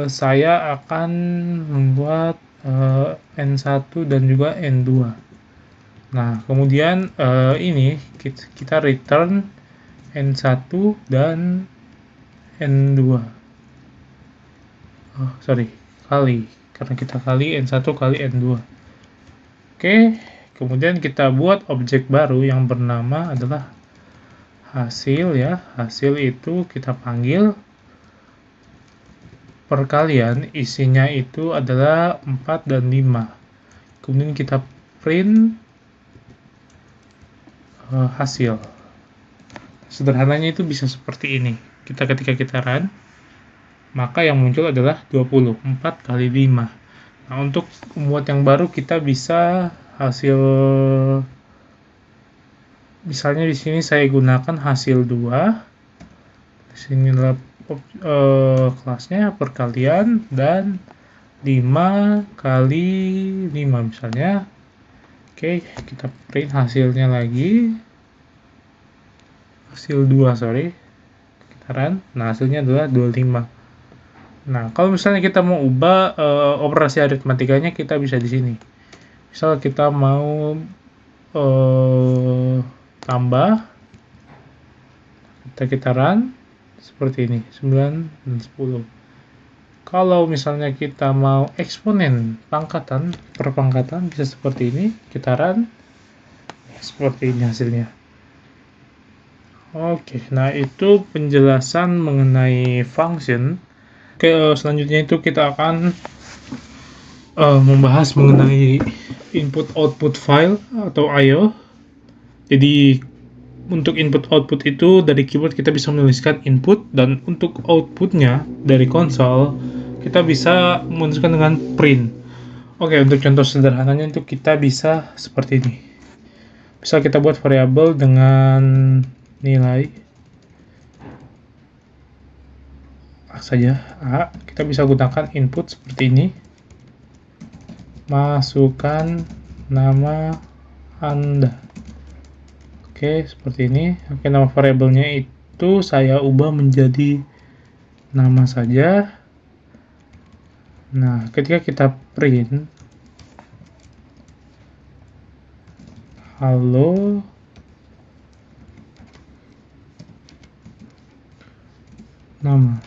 saya akan membuat N1 dan juga N2. Nah, kemudian ini kita return N1 dan N2. Karena kita kali N1 kali N2. Oke, kemudian kita buat objek baru yang bernama adalah hasil ya. Hasil itu kita panggil perkalian, isinya itu adalah 4 dan 5. Kemudian kita print hasil. Sederhananya itu bisa seperti ini. Ketika kita run, maka yang muncul adalah 24 kali 5. Nah, untuk membuat yang baru kita bisa hasil, misalnya di sini saya gunakan hasil 2. Di sini adalah kelasnya perkalian dan 5 kali 5 misalnya. Oke, kita print hasilnya lagi. Hasil 2, kita run. Nah, hasilnya adalah 25. Nah, kalau misalnya kita mau ubah operasi aritmatikanya, kita bisa di sini. Misal kita mau tambah, kita run seperti ini, 9 dan 10. Kalau misalnya kita mau eksponen perpangkatan bisa seperti ini, kita run seperti ini hasilnya. Oke, nah itu penjelasan mengenai function. Oke, selanjutnya itu kita akan membahas mengenai input-output file atau I/O. Jadi untuk input-output itu dari keyboard kita bisa menuliskan input, dan untuk outputnya dari konsol kita bisa menuliskan dengan print. Oke, untuk contoh sederhananya itu kita bisa seperti ini. Bisa kita buat variabel dengan nilai saja A, kita bisa gunakan input seperti ini, masukkan nama Anda. Oke, seperti ini. Oke, nama variabelnya itu saya ubah menjadi nama saja. Nah, ketika kita print halo nama.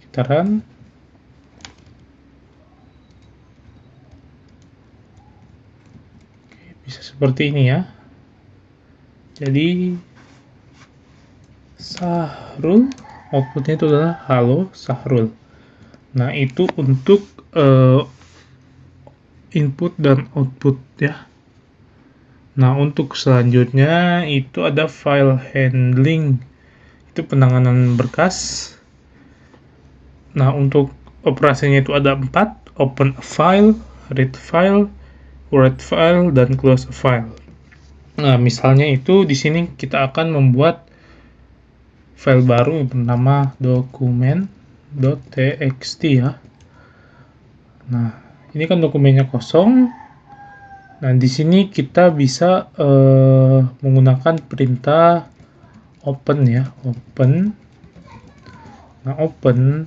Kita run. Bisa seperti ini ya. Jadi Sahrul, outputnya itu adalah halo Sahrul. Nah, itu untuk input dan output ya. Nah, untuk selanjutnya itu ada file handling. Itu penanganan berkas. Nah, untuk operasinya itu ada 4, open a file, read file, write file, dan close a file. Nah, misalnya itu di sini kita akan membuat file baru yang bernama dokumen.txt ya. Nah, ini kan dokumennya kosong. Nah, di sini kita bisa menggunakan perintah open ya, open. Nah, open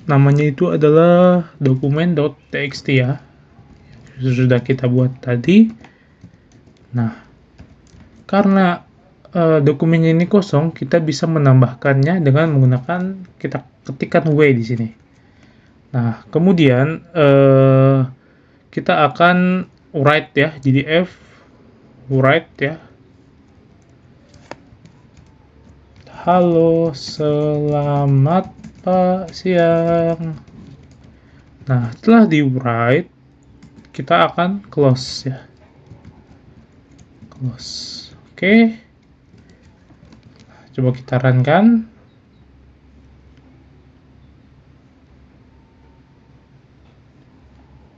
namanya itu adalah dokumen.txt ya. Sudah kita buat tadi. Nah, karena dokumennya ini kosong, kita bisa menambahkannya dengan menggunakan kita ketikkan w di sini. Nah, kemudian kita akan write ya, jadi f write ya. Halo, selamat siang. Nah, setelah di write, kita akan close ya. Close. Oke. Coba kita run kan.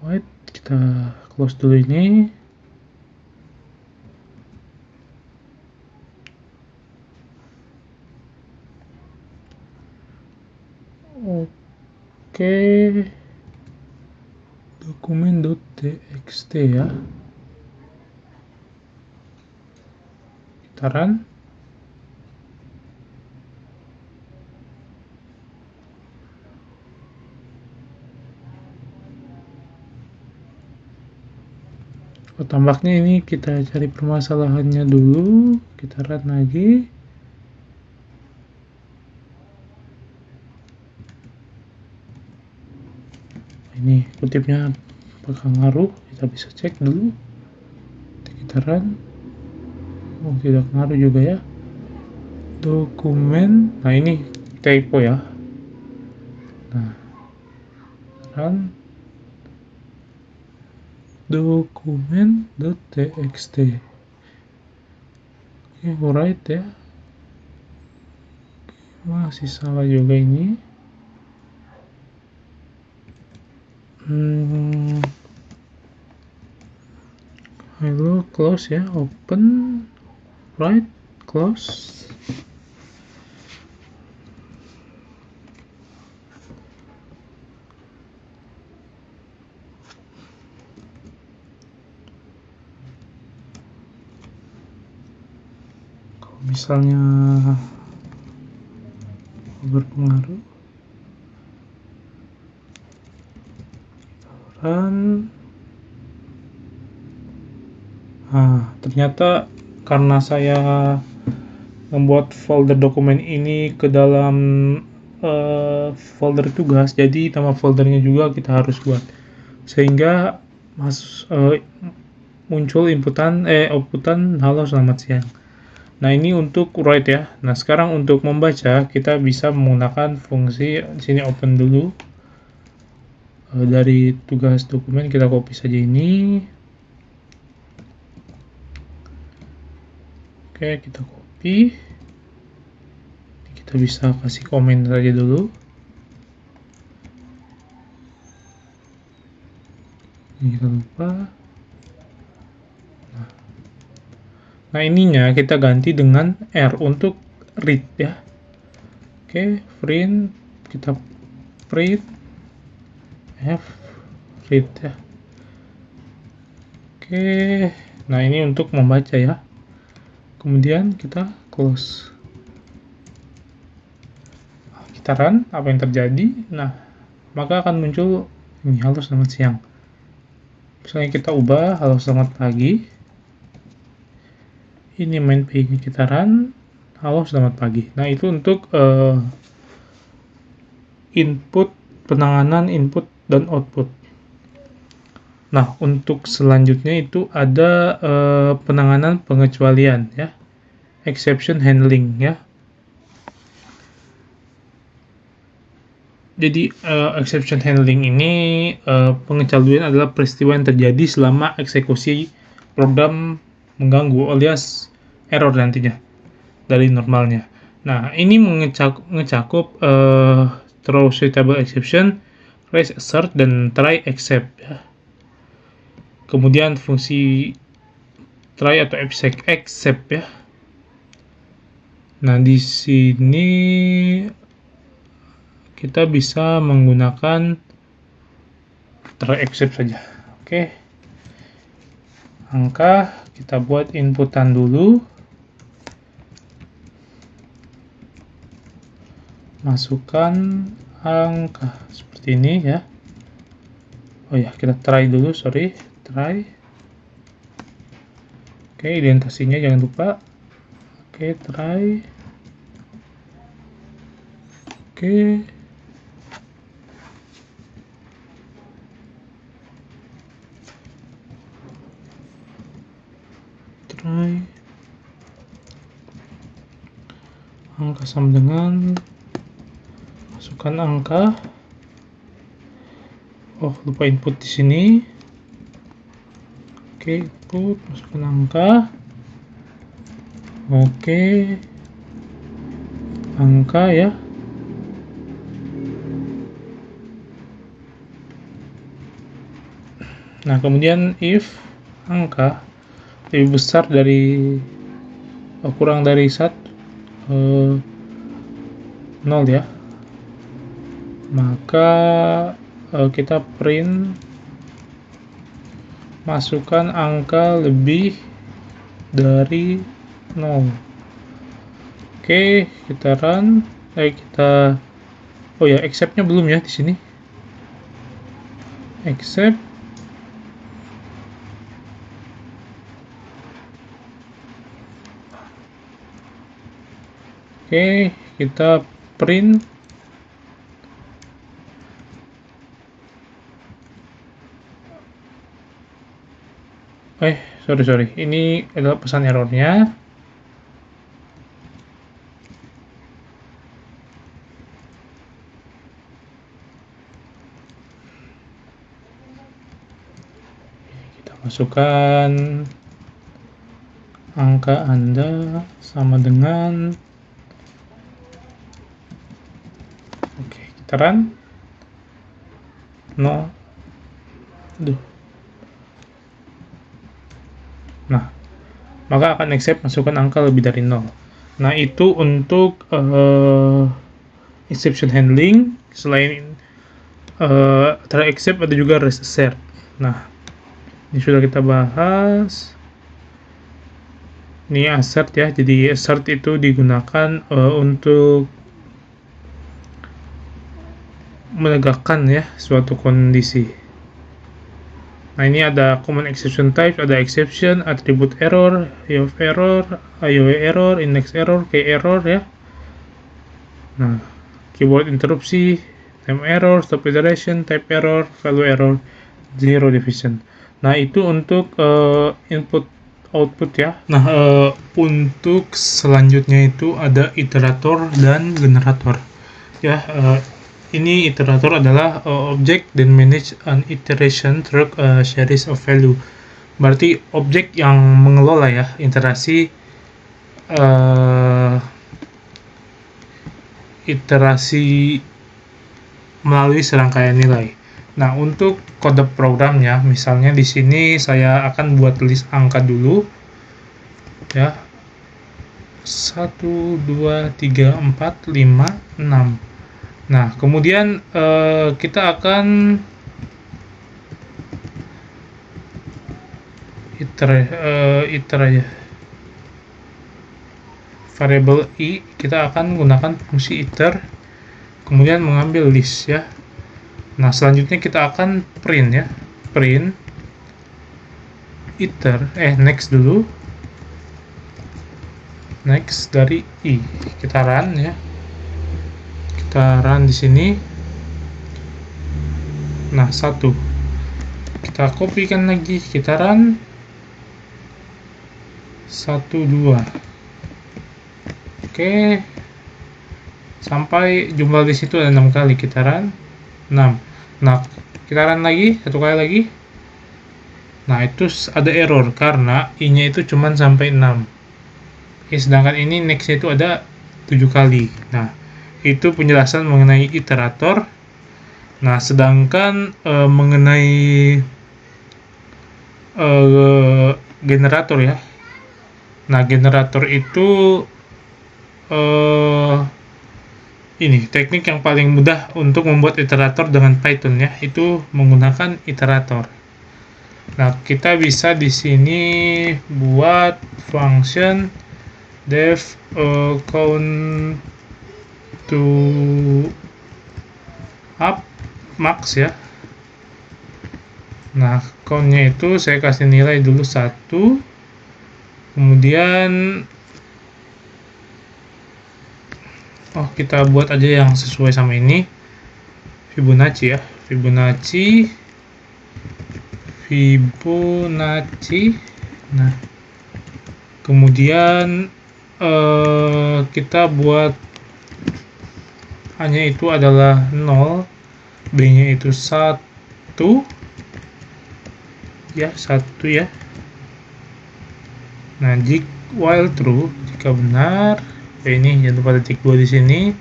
Wait, kita close dulu ini. Oke. Dokumen.txt ya. Kita run. Oh, tampaknya ini kita cari permasalahannya dulu. Kita run lagi. Ini kutipnya apakah ngaruh, kita bisa cek dulu. Kita run. Oh, tidak ngaruh juga ya. Dokumen, nah ini typo ya. Nah, run dokumen.txt. Oke, alright ya. Masih salah juga ini. Hello, close ya, open, right, close. Kalau misalnya berpengaruh, run. Nah, ternyata karena saya membuat folder dokumen ini ke dalam folder tugas, jadi nama foldernya juga kita harus buat, sehingga muncul outputan halo selamat siang. Nah, ini untuk write ya. Nah, sekarang untuk membaca kita bisa menggunakan fungsi di sini open dulu. Dari tugas dokumen kita copy saja ini. Oke, kita copy. Kita bisa kasih komen saja dulu. Ini kita lupa. Nah, ininya kita ganti dengan R untuk read ya. Oke, print, kita print F read ya. Oke, nah ini untuk membaca ya. Kemudian kita close. Kita run, apa yang terjadi? Nah, maka akan muncul Ini halo selamat siang. Misalnya kita ubah halo selamat pagi. Ini main page kita run. Halo selamat pagi. Nah itu untuk input, penanganan input dan output. Nah untuk selanjutnya itu ada penanganan pengecualian ya, exception handling ya. Jadi exception handling ini pengecualian adalah peristiwa yang terjadi selama eksekusi program mengganggu alias error nantinya dari normalnya. Nah ini mencakup throw suitable exception, raise assert, dan try except ya. Kemudian fungsi try atau except ya. Nah di sini kita bisa menggunakan try except saja. Oke. Angka kita buat inputan dulu. Masukkan angka seperti ini ya. Oh ya, kita try dulu, sorry. Try. Oke, identitasinya jangan lupa. Oke, try. Oke. Try. Angka sama dengan, masukkan angka. Oh, lupa input di sini. Oke, input, masukkan angka. Oke. Angka ya. Nah, kemudian if angka lebih besar dari kurang dari 0 ya, maka kita print masukkan angka lebih dari 0. Oke, kita run. Oh ya, except-nya belum ya di sini. Except. Oke, kita print sorry, ini adalah pesan errornya. Kita masukkan angka Anda sama dengan, oke, kita run. Nah, maka akan accept masukkan angka lebih dari 0. Nah, itu untuk exception handling. Selain try except ada juga raise assert. Nah, ini sudah kita bahas. Ini assert ya, jadi assert itu digunakan untuk menegakkan ya suatu kondisi. Nah ini ada common exception types, ada exception, attribute error, of error, IOE error, index error, key error ya. Nah, keyboard interupsi, time error, stop iteration, type error, value error, zero division. Nah itu untuk input output ya. Nah untuk selanjutnya itu ada iterator dan generator ya. Ini iterator adalah object that manage an iteration through a series of value. Berarti objek yang mengelola ya iterasi melalui serangkaian nilai. Nah, untuk kode programnya, misalnya di sini saya akan buat list angka dulu ya. 1 2 3 4 5 6. Nah, kemudian kita akan iter aja. Variable i kita akan gunakan fungsi iter, kemudian mengambil list ya. Nah, selanjutnya kita akan print ya. Print next dulu. Next dari i. Kita run ya. Kita run di sini. Nah, 1. Kita kopikan lagi, kita run 1 2. Oke. Sampai jumlah di situ ada 6 kali, kita run 6. Nah, kita run lagi, 1 kali lagi. Nah, itu ada error karena i-nya itu cuma sampai 6. Sedangkan ini next-nya itu ada 7 kali. Nah, itu penjelasan mengenai iterator. Nah, sedangkan mengenai generator ya. Nah, generator itu ini teknik yang paling mudah untuk membuat iterator dengan Python ya, itu menggunakan iterator. Nah, kita bisa di sini buat function def count to up max ya. Nah, count-nya itu saya kasih nilai dulu 1. Kemudian kita buat aja yang sesuai sama ini. Fibonacci ya. Fibonacci. Nah, kemudian kita buat hanya itu adalah 0, B-nya itu 1 ya, 1 ya. Nah, while true, jika benar, ini jangan lupa titik 2 di sini.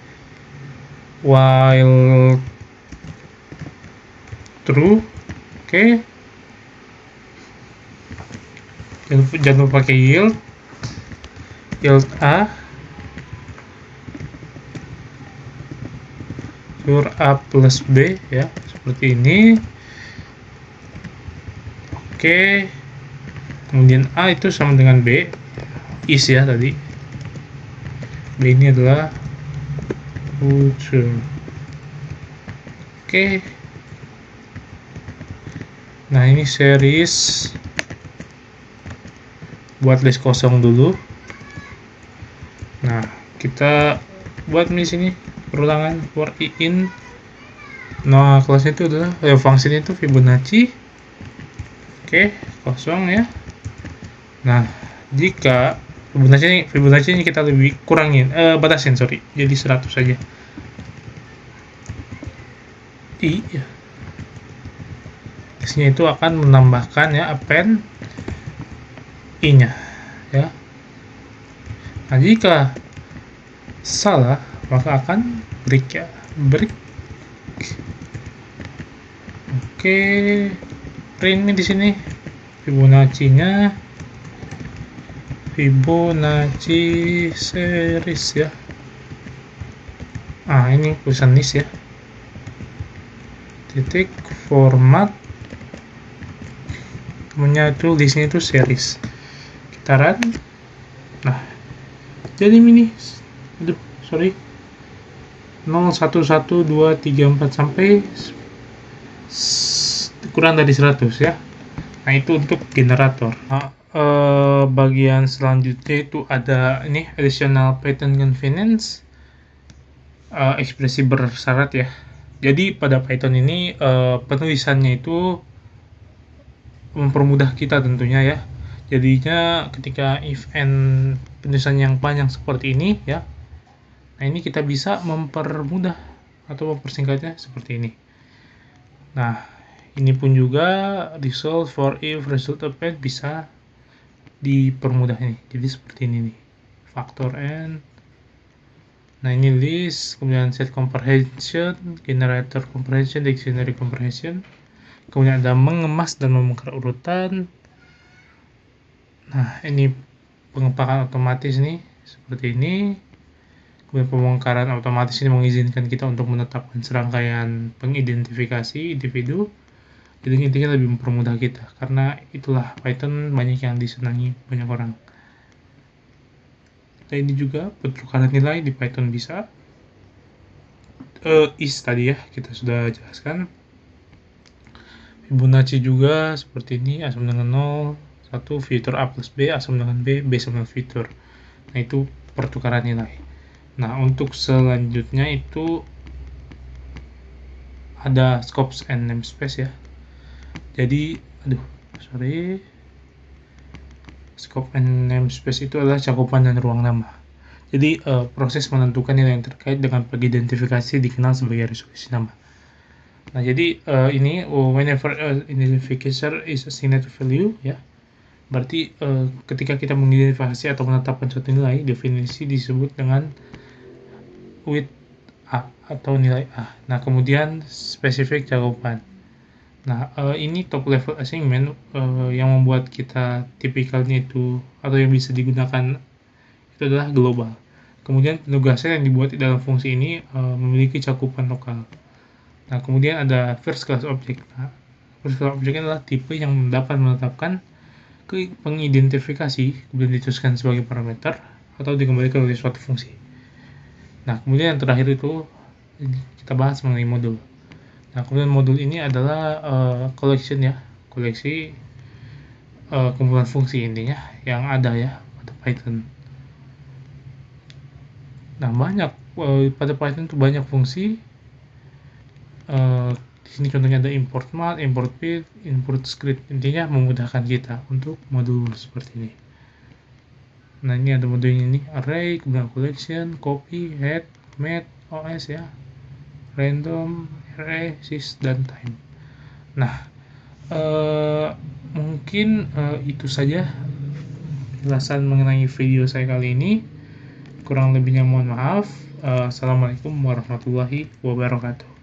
While true, oke. Jangan lupa pakai yield A, A plus B ya, seperti ini. Oke. Kemudian A itu sama dengan B, is ya tadi. B ini adalah true. Oke. Nah, ini series. Buat list kosong dulu. Nah, kita buat di sini perulangan for i in. Nah, kelasnya itu adalah fungsinya itu Fibonacci. Oke, kosong ya. Nah, jika Fibonacci ini kita lebih kurangin, batasin sorry, jadi 100 saja. I ya. Sini itu akan menambahkan ya append i-nya ya. Nah, jika salah maka akan break ya, break. Oke, print di sini Fibonacci-nya, Fibonacci series ya. Ini tulisan list ya. Titik format, kemudian itu listnya itu series. Kita run. Nah, jadi ini sorry 0 1 1 2 3 4 sampai kurang dari 100 ya. Nah, itu untuk generator. Nah, bagian selanjutnya itu ada ini additional Python convenience, ekspresi bersyarat ya. Jadi pada Python ini penulisannya itu mempermudah kita tentunya ya. Jadinya ketika if and penulisan yang panjang seperti ini ya, nah ini kita bisa mempermudah atau mempersingkatnya seperti ini. Nah, ini pun juga result for if result append bisa dipermudah ini. Jadi seperti ini nih, factor n. Nah, ini list, kemudian set comprehension, generator comprehension, dictionary comprehension. Kemudian ada mengemas dan membongkar urutan. Nah, ini pengepakan otomatis nih, seperti ini. Kemudian pembongkaran otomatis ini mengizinkan kita untuk menetapkan serangkaian pengidentifikasi individu. Jadi intinya lebih mempermudah kita, karena itulah Python banyak yang disenangi banyak orang. Nah, ini juga pertukaran nilai di Python bisa. Is tadi ya, kita sudah jelaskan. Fibonacci juga seperti ini, A sama dengan 0, 1 fitur A plus B, A sama dengan B, B sama dengan fitur. Nah, itu pertukaran nilai. Nah, untuk selanjutnya itu ada scopes and namespace ya. Jadi, scope and namespace itu adalah cakupan dan ruang nama. Jadi, proses menentukan nilai yang terkait dengan pengidentifikasi dikenal sebagai resolusi nama. Nah, jadi ini whenever identifier is assigned to value ya. Berarti ketika kita mengidentifikasi atau menetapkan suatu nilai, definisi disebut dengan with A atau nilai A. Nah, kemudian spesifik cakupan. Nah, ini top level assignment yang membuat kita tipikalnya itu atau yang bisa digunakan itu adalah global. Kemudian penugasan yang dibuat di dalam fungsi ini memiliki cakupan lokal. Nah, kemudian ada first class object. Nah, first class object adalah tipe yang dapat menetapkan pengidentifikasi, kemudian dituliskan sebagai parameter atau dikembalikan oleh suatu fungsi. Nah, kemudian yang terakhir itu kita bahas mengenai modul. Nah, kemudian modul ini adalah collection ya, koleksi kumpulan fungsi intinya yang ada ya pada Python. Nah, banyak pada Python itu banyak fungsi. Di sini contohnya ada import math, import pid, import script. Intinya memudahkan kita untuk modul seperti ini. Nah, ini ada modulnya ini, array, kemudian collection, copy, head, math, OS ya, random, array, sys, dan time. Nah, mungkin itu saja penjelasan mengenai video saya kali ini. Kurang lebihnya mohon maaf. Assalamualaikum warahmatullahi wabarakatuh.